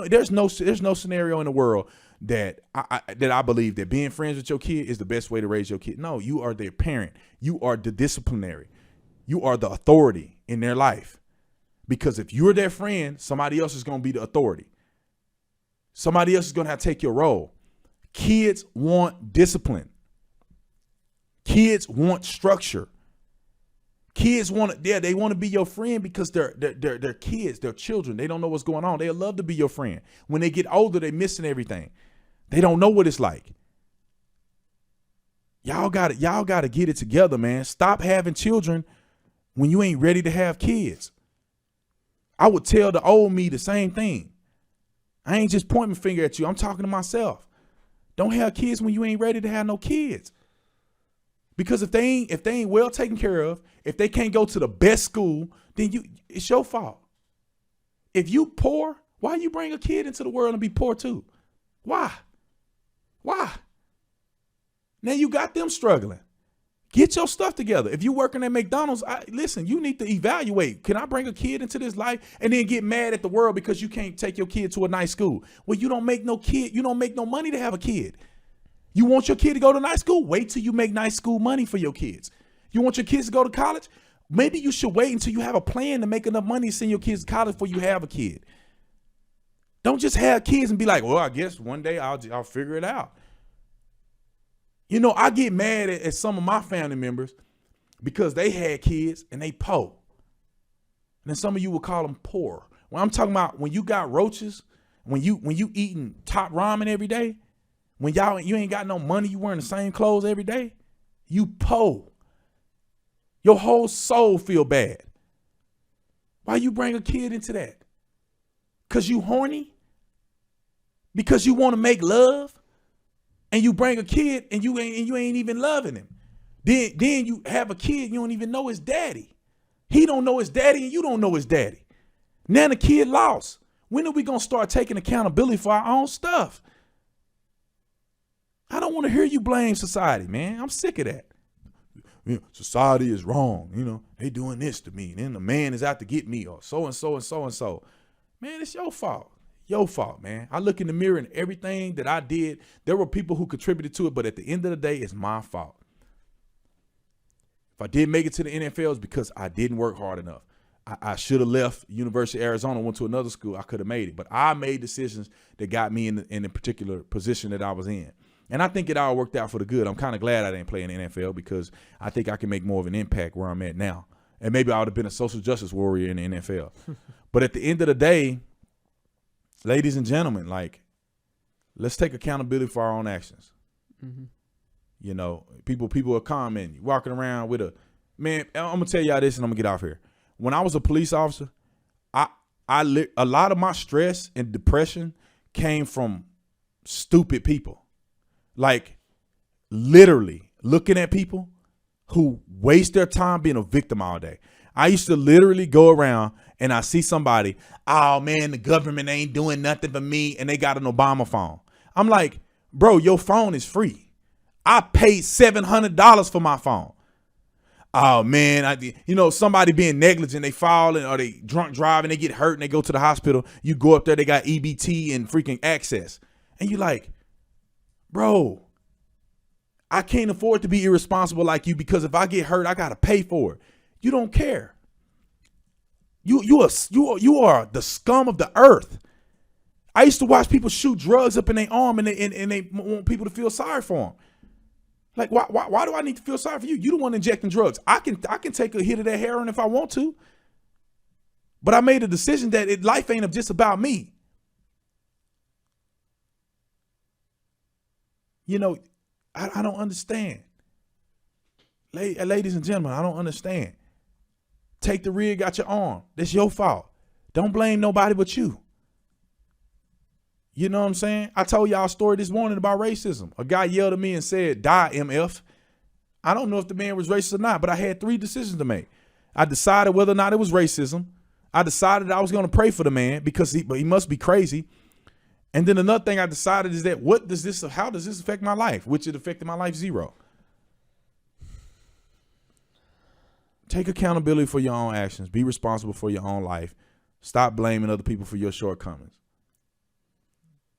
There's no scenario in the world that I believe that being friends with your kid is the best way to raise your kid. No, you are their parent. You are the disciplinary. You are the authority in their life. Because if you're their friend, somebody else is going to be the authority. Somebody else is going to have to take your role. Kids want discipline. Kids want structure. Kids they want to be your friend because they're kids, they're children. They don't know what's going on. They love to be your friend. When they get older, they're missing everything. They don't know what it's like. Y'all got to get it together, man. Stop having children when you ain't ready to have kids. I would tell the old me the same thing. I ain't just pointing my finger at you. I'm talking to myself. Don't have kids when you ain't ready to have no kids. Because if they ain't well taken care of, if they can't go to the best school, then it's your fault. If you poor, why you bring a kid into the world and be poor too? Why? Now you got them struggling. Get your stuff together. If you working at McDonald's, listen, you need to evaluate. Can I bring a kid into this life and then get mad at the world because you can't take your kid to a nice school? Well, you don't make no money to have a kid. You want your kid to go to nice school? Wait till you make nice school money for your kids. You want your kids to go to college? Maybe you should wait until you have a plan to make enough money to send your kids to college before you have a kid. Don't just have kids and be like, well, I guess one day I'll figure it out. You know, I get mad at some of my family members because they had kids and they poor. And then some of you would call them poor. When I'm talking about when you got roaches, when you eating top ramen every day, when you ain't got no money, you wearing the same clothes every day, you poor. Your whole soul feel bad. Why you bring a kid into that? Because you horny? Because you want to make love? And you bring a kid and you ain't even loving him. Then you have a kid, you don't even know his daddy. He don't know his daddy and you don't know his daddy. Now the kid lost. When are we going to start taking accountability for our own stuff? I don't want to hear you blame society, man. I'm sick of that. You know, society is wrong. You know, they doing this to me. And then the man is out to get me or so and so and so and so. Man, it's your fault. Your fault, man. I look in the mirror and everything that I did, there were people who contributed to it, but at the end of the day, it's my fault. If I didn't make it to the NFL, it's because I didn't work hard enough. I should have left University of Arizona, went to another school. I could have made it, but I made decisions that got me in the particular position that I was in. And I think it all worked out for the good. I'm kind of glad I didn't play in the NFL because I think I can make more of an impact where I'm at now. And maybe I would have been a social justice warrior in the NFL. But at the end of the day, ladies and gentlemen, like, let's take accountability for our own actions. Mm-hmm. You know, people are commenting, walking around with man, I'm going to tell y'all this and I'm going to get off here. When I was a police officer, a lot of my stress and depression came from stupid people. Like, literally looking at people who waste their time being a victim all day. I used to literally go around and I see somebody, oh man, the government ain't doing nothing for me, and they got an Obama phone. I'm like, bro, your phone is free. I paid $700 for my phone. Oh man, somebody being negligent, they fall or they drunk driving, they get hurt and they go to the hospital. You go up there, they got EBT and freaking access. And you like, bro, I can't afford to be irresponsible like you because if I get hurt, I got to pay for it. You don't care. You are the scum of the earth. I used to watch people shoot drugs up in their arm and they want people to feel sorry for them. Like, why do I need to feel sorry for you? You the one injecting drugs. I can take a hit of that heroin if I want to. But I made a decision that life ain't just about me. You know, I don't understand. Ladies and gentlemen, I don't understand. Take the rig out your arm. That's your fault. Don't blame nobody but you. You know what I'm saying? I told y'all a story this morning about racism. A guy yelled at me and said, die, MF. I don't know if the man was racist or not, but I had 3 decisions to make. I decided whether or not it was racism. I decided I was going to pray for the man because he must be crazy. And then another thing I decided is that how does this affect my life? Which it affected my life 0. Take accountability for your own actions. Be responsible for your own life. Stop blaming other people for your shortcomings.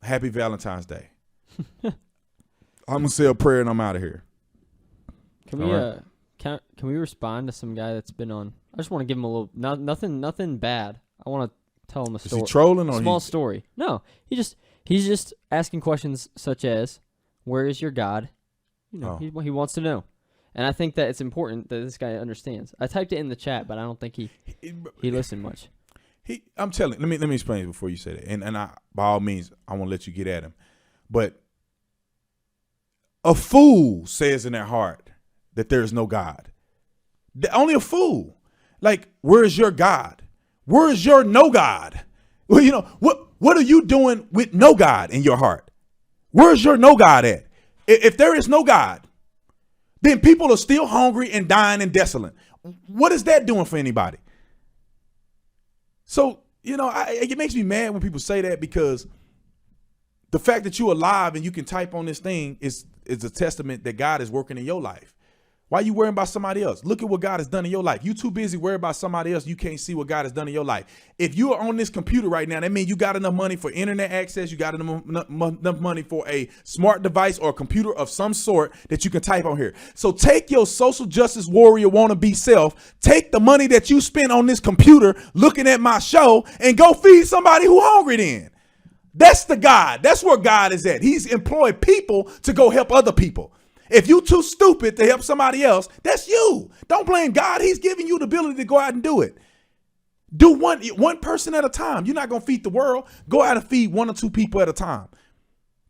Happy Valentine's Day. I'm gonna say a prayer and I'm out of here. Can we respond to some guy that's been on? I just want to give him a little nothing bad. I want to tell him a story. Is he trolling or small story? No, he's just asking questions such as, "Where is your God?" You know, he wants to know, and I think that it's important that this guy understands. I typed it in the chat, but I don't think he listened much. I'm telling. Let me explain it before you say that. And I, by all means, I won't let you get at him. But a fool says in their heart that there is no God. Only a fool. Like, where is your God? Where is your no God? Well, you know, what are you doing with no God in your heart? Where's your no God at? If there is no God, then people are still hungry and dying and desolate. What is that doing for anybody? So, you know, it makes me mad when people say that, because the fact that you're alive and you can type on this thing is a testament that God is working in your life. Why are you worrying about somebody else? Look at what God has done in your life. You too busy worrying about somebody else. You can't see what God has done in your life. If you are on this computer right now, that means you got enough money for internet access. You got enough money for a smart device or a computer of some sort that you can type on here. So take your social justice warrior wannabe self, take the money that you spend on this computer looking at my show, and go feed somebody who hungry then. That's the God. That's where God is at. He's employed people to go help other people. If you too stupid to help somebody else, that's you. Don't blame God. He's giving you the ability to go out and do it. Do one person at a time. You're not gonna feed the world. Go out and feed 1 or 2 people at a time.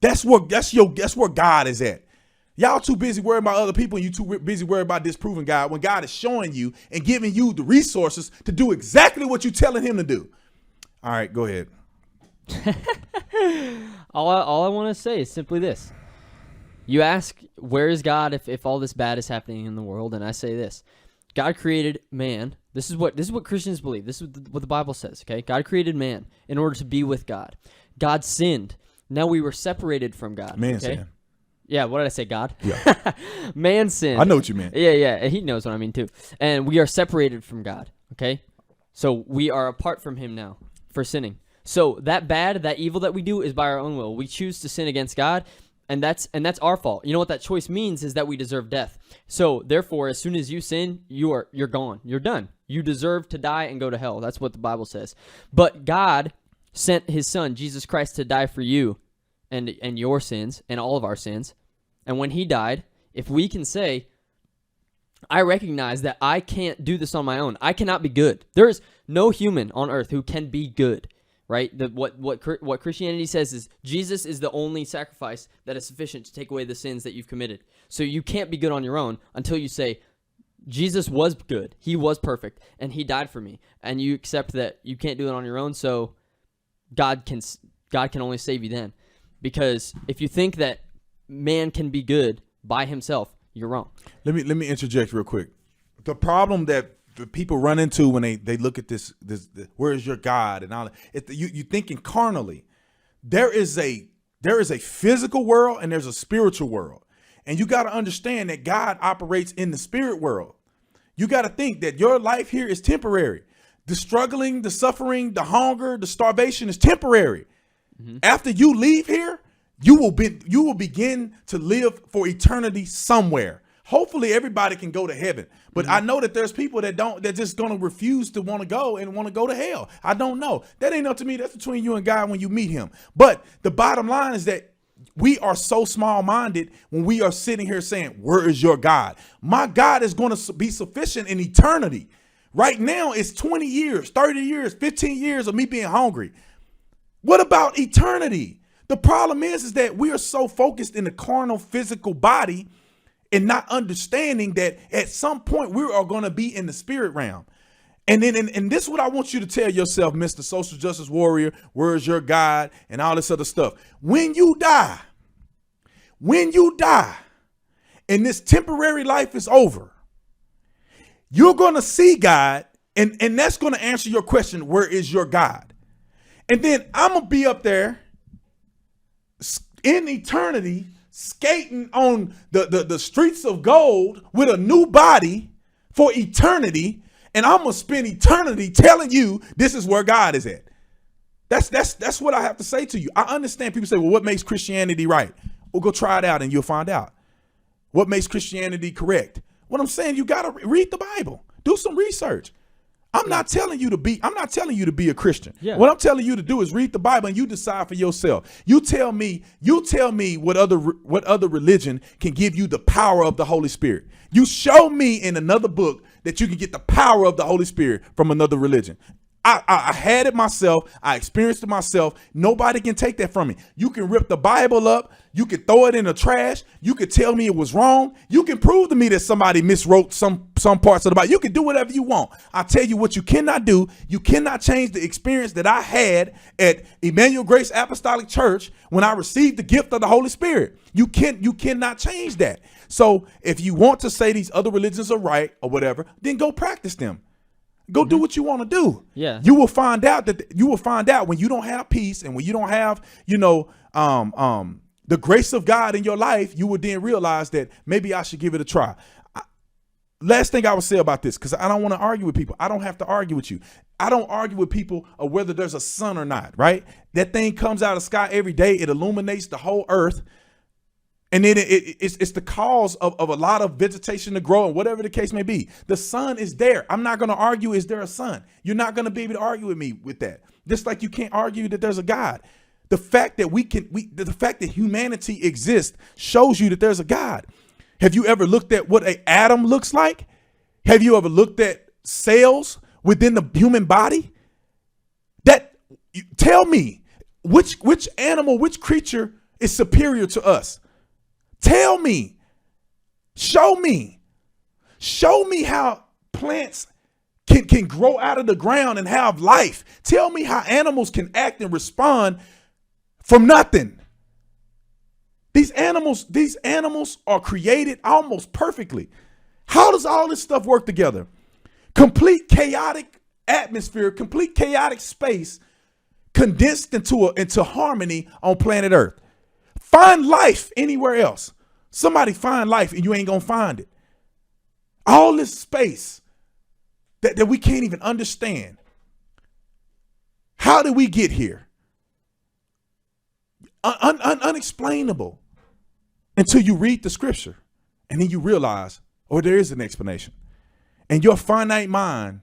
That's where God is at. Y'all too busy worrying about other people, and you too busy worrying about disproving God, when God is showing you and giving you the resources to do exactly what you're telling him to do. All right, go ahead. All I want to say is simply this. You ask, where is God if all this bad is happening in the world? And I say this. God created man. This is what Christians believe. This is what the Bible says, okay? God created man in order to be with God. God sinned. Now we were separated from God. Man okay? sinned. Yeah, what did I say, God? Yeah. Man sinned. I know what you meant. Yeah, he knows what I mean too. And we are separated from God, okay? So we are apart from him now for sinning. So that evil that we do is by our own will. We choose to sin against God. And that's our fault. You know what that choice means is that we deserve death. So therefore, as soon as you sin, you're gone. You're done. You deserve to die and go to hell. That's what the Bible says. But God sent his son, Jesus Christ, to die for you and your sins and all of our sins. And when he died, if we can say, I recognize that I can't do this on my own. I cannot be good. There is no human on earth who can be good. Right? What Christianity says is Jesus is the only sacrifice that is sufficient to take away the sins that you've committed. So you can't be good on your own until you say, Jesus was good. He was perfect, and he died for me. And you accept that you can't do it on your own, so God can only save you then. Because if you think that man can be good by himself, you're wrong. Let me interject real quick. The problem that the people run into when they look at this where is your God and all that, you thinking carnally. There is a physical world and there's a spiritual world, and you got to understand that God operates in the spirit world. You got to think that your life here is temporary. The struggling, the suffering, the hunger, the starvation is temporary. Mm-hmm. After you leave here, you will begin to live for eternity somewhere. Hopefully everybody can go to heaven. But I know that there's people that just going to refuse to want to go and want to go to hell. I don't know. That ain't up to me. That's between you and God when you meet him. But the bottom line is that we are so small-minded when we are sitting here saying, where is your God? My God is going to be sufficient in eternity. Right now, it's 20 years, 30 years, 15 years of me being hungry. What about eternity? The problem is that we are so focused in the carnal, physical body and not understanding that at some point we are going to be in the spirit realm. And then, and this is what I want you to tell yourself, Mr. Social Justice Warrior, where is your God, and all this other stuff. When you die, and this temporary life is over, you're going to see God, and that's going to answer your question, where is your God? And then I'm going to be up there in eternity, skating on the streets of gold with a new body for eternity, and I'm going to spend eternity telling you this is where God is at. That's what I have to say to you. I understand people say, well, what makes Christianity right? Well, go try it out and you'll find out. What makes Christianity correct? What I'm saying, you got to read the Bible. Do some research. I'm not telling you to be a Christian. Yeah. What I'm telling you to do is read the Bible and you decide for yourself. You tell me what other religion can give you the power of the Holy Spirit. You show me in another book that you can get the power of the Holy Spirit from another religion. I had it myself. I experienced it myself. Nobody can take that from me. You can rip the Bible up. You can throw it in the trash. You can tell me it was wrong. You can prove to me that somebody miswrote some parts of the Bible. You can do whatever you want. I tell you what you cannot do. You cannot change the experience that I had at Emmanuel Grace Apostolic Church when I received the gift of the Holy Spirit. You cannot change that. So if you want to say these other religions are right or whatever, then go practice them. Go do what you want to do. Yeah. You will find out when you don't have peace and when you don't have, the grace of God in your life, you will then realize that maybe I should give it a try. Last thing I would say about this, because I don't want to argue with people. I don't have to argue with you. I don't argue with people of whether there's a sun or not, right? That thing comes out of the sky every day. It illuminates the whole earth. And then it's the cause of a lot of vegetation to grow and whatever the case may be. The sun is there. I'm not going to argue, is there a sun? You're not going to be able to argue with me with that. Just like you can't argue that there's a God. The fact that the fact that humanity exists shows you that there's a God. Have you ever looked at what an atom looks like? Have you ever looked at cells within the human body? Tell me which animal, which creature is superior to us? Tell me, show me how plants can grow out of the ground and have life. Tell me how animals can act and respond from nothing. These animals are created almost perfectly. How does all this stuff work together? Complete chaotic atmosphere, complete chaotic space condensed into harmony on planet Earth. Find life anywhere else. Somebody find life and you ain't gonna find it. All this space that we can't even understand. How did we get here? Unexplainable until you read the scripture and then you realize, oh, there is an explanation. And your finite mind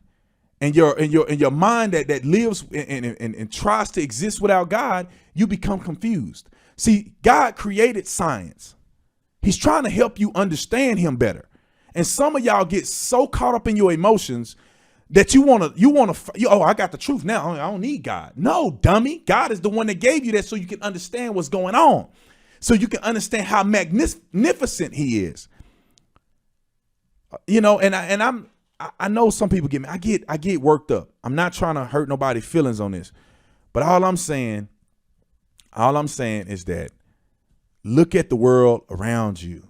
and your mind that lives and tries to exist without God, you become confused. See, God created science. He's trying to help you understand him better. And some of y'all get so caught up in your emotions that you want to, I got the truth now. I don't need God. No, dummy. God is the one that gave you that so you can understand what's going on. So you can understand how magnificent he is. I know some people get me. I get worked up. I'm not trying to hurt nobody's feelings on this. But all I'm saying is that look at the world around you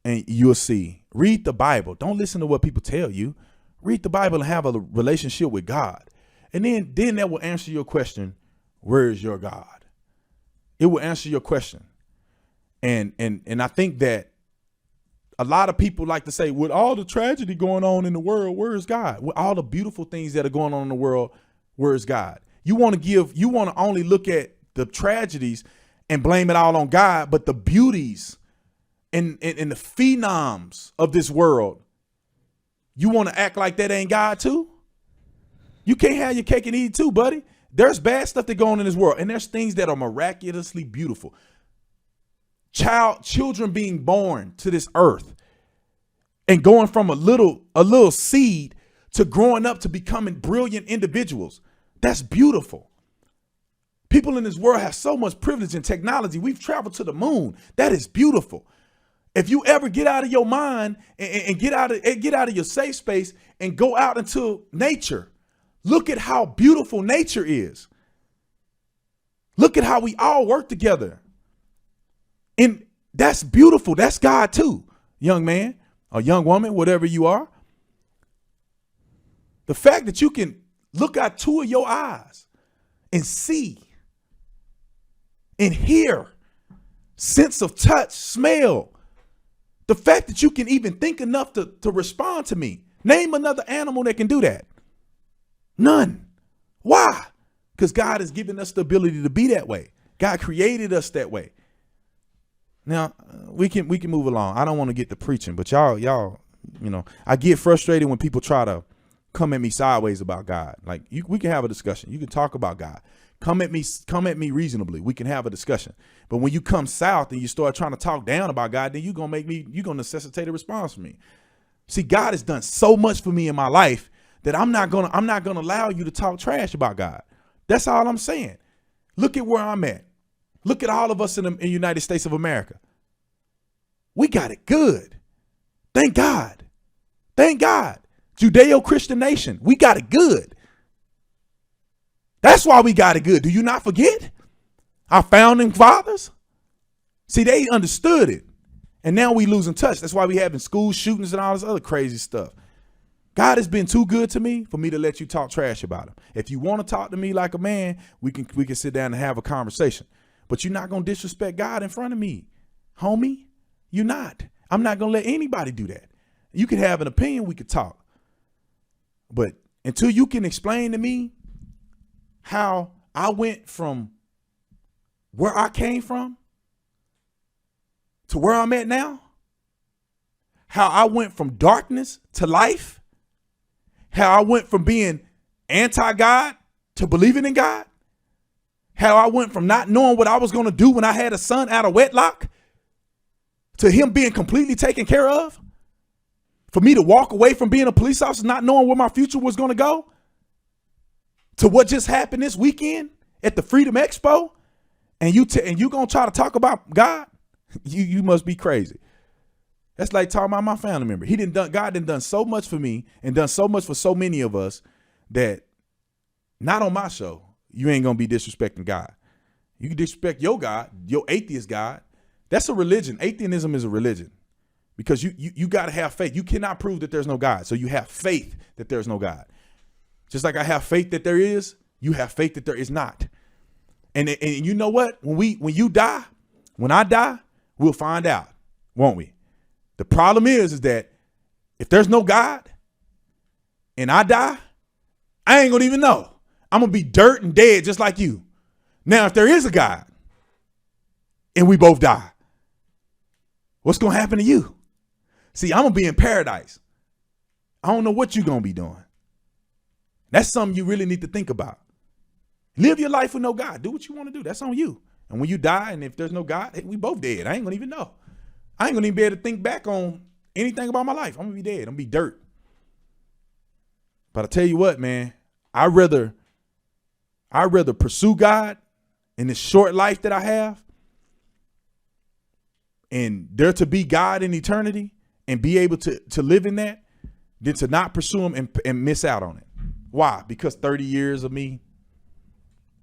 and you'll see. Read the Bible. Don't listen to what people tell you. Read the Bible and have a relationship with God. And then that will answer your question, where is your God? It will answer your question. And I think that a lot of people like to say, with all the tragedy going on in the world, where is God? With all the beautiful things that are going on in the world, where is God? You want to only look at the tragedies and blame it all on God, but the beauties and the phenoms of this world, you want to act like that ain't God too? You can't have your cake and eat it too, buddy. There's bad stuff that go on in this world, and there's things that are miraculously beautiful. Children being born to this earth and going from a little seed to growing up to becoming brilliant individuals. That's beautiful. People in this world have so much privilege and technology. We've traveled to the moon. That is beautiful. If you ever get out of your mind and get out of your safe space and go out into nature, look at how beautiful nature is. Look at how we all work together. And that's beautiful. That's God too, young man. a young woman, whatever you are. The fact that you can look out two of your eyes and see and hear, sense of touch, smell. The fact that you can even think enough to respond to me. Name another animal that can do that. None. Why? Because God has given us the ability to be that way. God created us that way. Now, we can move along. I don't want to get to preaching, but y'all, I get frustrated when people try to come at me sideways about God. Like we can have a discussion. You can talk about God. Come at me reasonably. We can have a discussion. But when you come south and you start trying to talk down about God, then you're gonna necessitate a response from me. See, God has done so much for me in my life that I'm not gonna allow you to talk trash about God. That's all I'm saying. Look at where I'm at. Look at all of us in the United States of America. We got it good. Thank God. Thank God. Judeo-Christian nation. We got it good. That's why we got it good. Do you not forget? Our founding fathers. See, they understood it. And now we losing touch. That's why we having school shootings and all this other crazy stuff. God has been too good to me for me to let you talk trash about him. If you want to talk to me like a man, we can sit down and have a conversation. But you're not going to disrespect God in front of me, homie. You're not. I'm not going to let anybody do that. You can have an opinion. We could talk. But until you can explain to me how I went from where I came from to where I'm at now, how I went from darkness to life, how I went from being anti-God to believing in God, how I went from not knowing what I was going to do when I had a son out of wedlock to him being completely taken care of, for me to walk away from being a police officer not knowing where my future was going to go, to what just happened this weekend at the Freedom Expo, and you going to try to talk about God? You must be crazy. That's like talking about my family member. God done so much for me and done so much for so many of us that not on my show, you ain't going to be disrespecting God. You can disrespect your God, your atheist God. That's a religion. Atheism is a religion because you got to have faith. You cannot prove that there's no God. So you have faith that there's no God. Just like I have faith that there is, you have faith that there is not. And you know what? When I die, we'll find out, won't we? The problem is that if there's no God and I die, I ain't gonna even know. I'm gonna be dirt and dead just like you. Now, if there is a God and we both die, what's gonna happen to you? See, I'm gonna be in paradise. I don't know what you're gonna be doing. That's something you really need to think about. Live your life with no God. Do what you want to do. That's on you. And when you die, and if there's no God, hey, we both dead. I ain't gonna even know. I ain't gonna even be able to think back on anything about my life. I'm gonna be dead. I'm gonna be dirt. But I tell you what, man, I'd rather pursue God in this short life that I have, and there to be God in eternity and be able to live in that, than to not pursue him and miss out on it. Why? Because 30 years of me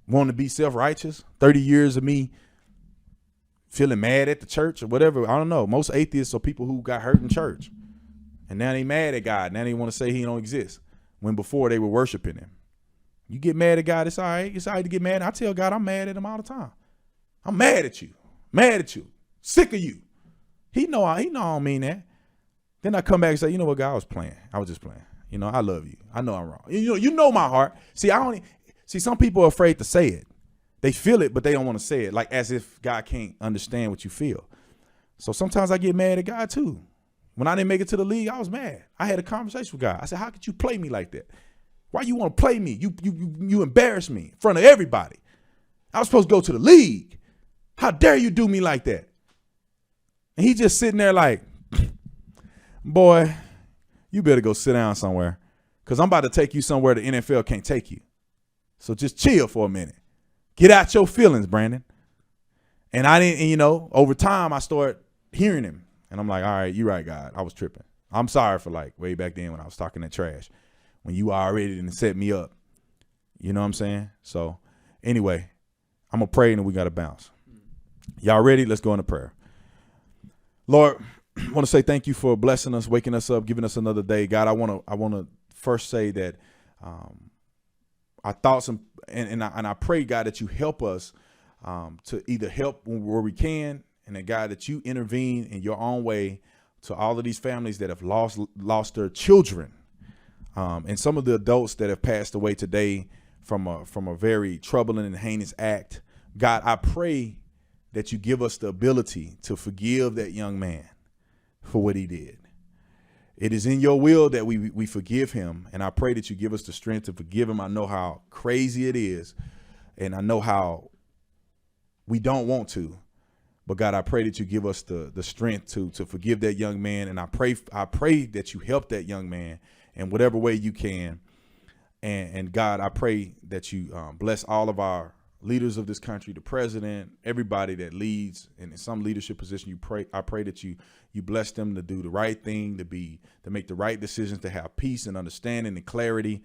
wanting to be self-righteous, 30 years of me feeling mad at the church or whatever. I don't know. Most atheists are people who got hurt in church. And now they mad at God. Now they want to say he don't exist. When before they were worshiping him. You get mad at God, it's all right. It's all right to get mad. I tell God I'm mad at him all the time. I'm mad at you. Mad at you. Sick of you. He know I don't mean that. Then I come back and say, you know what, God, I was playing. I was just playing. You know, I love you. I know I'm wrong. You know my heart. See, some people are afraid to say it. They feel it, but they don't want to say it, like as if God can't understand what you feel. So sometimes I get mad at God too. When I didn't make it to the league, I was mad. I had a conversation with God. I said, how could you play me like that? Why you want to play me? You embarrassed me in front of everybody. I was supposed to go to the league. How dare you do me like that? And he just sitting there like, boy, you better go sit down somewhere because I'm about to take you somewhere the NFL can't take you. So just chill for a minute. Get out your feelings, Brandon. And I didn't, over time I started hearing him. And I'm like, all right, you're right, God. I was tripping. I'm sorry for like way back then when I was talking that trash. When you already didn't set me up. You know what I'm saying? So anyway, I'm going to pray and then we got to bounce. Y'all ready? Let's go into prayer. Lord, want to say thank you for blessing us, waking us up, giving us another day. God, I want to first say that our thoughts and I pray, God, that you help us to either help where we can, and that, God, that you intervene in your own way to all of these families that have lost their children, and some of the adults that have passed away today from a very troubling and heinous act. God, I pray that you give us the ability to forgive that young man for what he did. It is in your will that we forgive him, and I pray that you give us the strength to forgive him. I know how crazy it is, and I know how we don't want to, but God, I pray that you give us the strength to forgive that young man, and I pray that you help that young man in whatever way you can, and God, I pray that you bless all of our leaders of this country, the president, everybody that leads in some leadership position. I pray that you bless them to do the right thing, to make the right decisions, to have peace and understanding and clarity.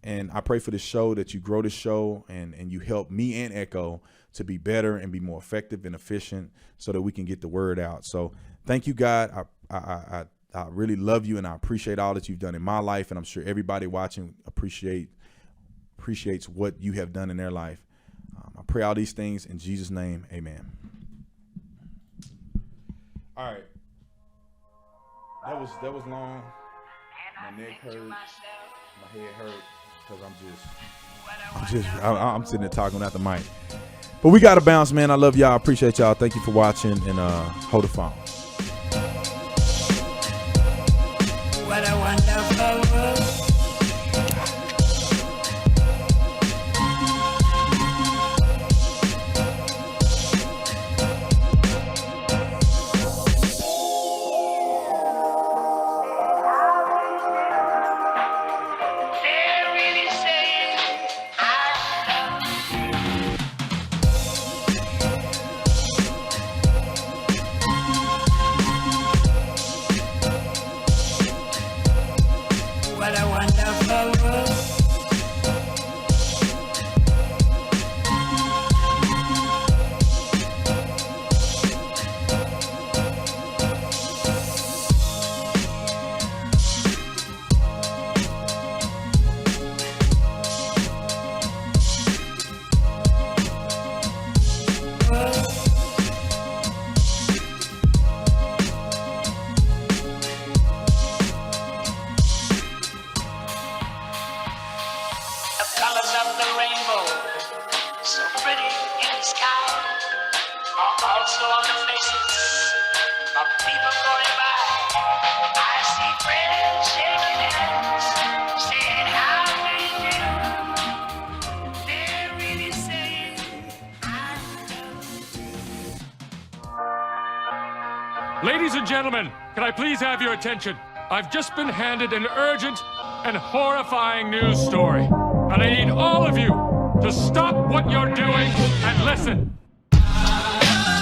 And I pray for this show, that you grow this show and you help me and Echo to be better and be more effective and efficient so that we can get the word out. So thank you, God. I really love you, and I appreciate all that you've done in my life, and I'm sure everybody watching appreciates what you have done in their life. I pray all these things in Jesus' name. Amen. All right. That was long. My neck hurt. My head hurt because I'm sitting there talking without the mic. But we got to bounce, man. I love y'all. I appreciate y'all. Thank you for watching, and hold the phone. What a wonderful world. What a wonderful world. Colors of the rainbow, so pretty in the sky, are also on the faces of people going by. I see friends shaking hands, saying how do you do. They're really saying I love you. Ladies and gentlemen, can I please have your attention? I've just been handed an urgent and horrifying news story, and I need all of you to stop what you're doing and listen.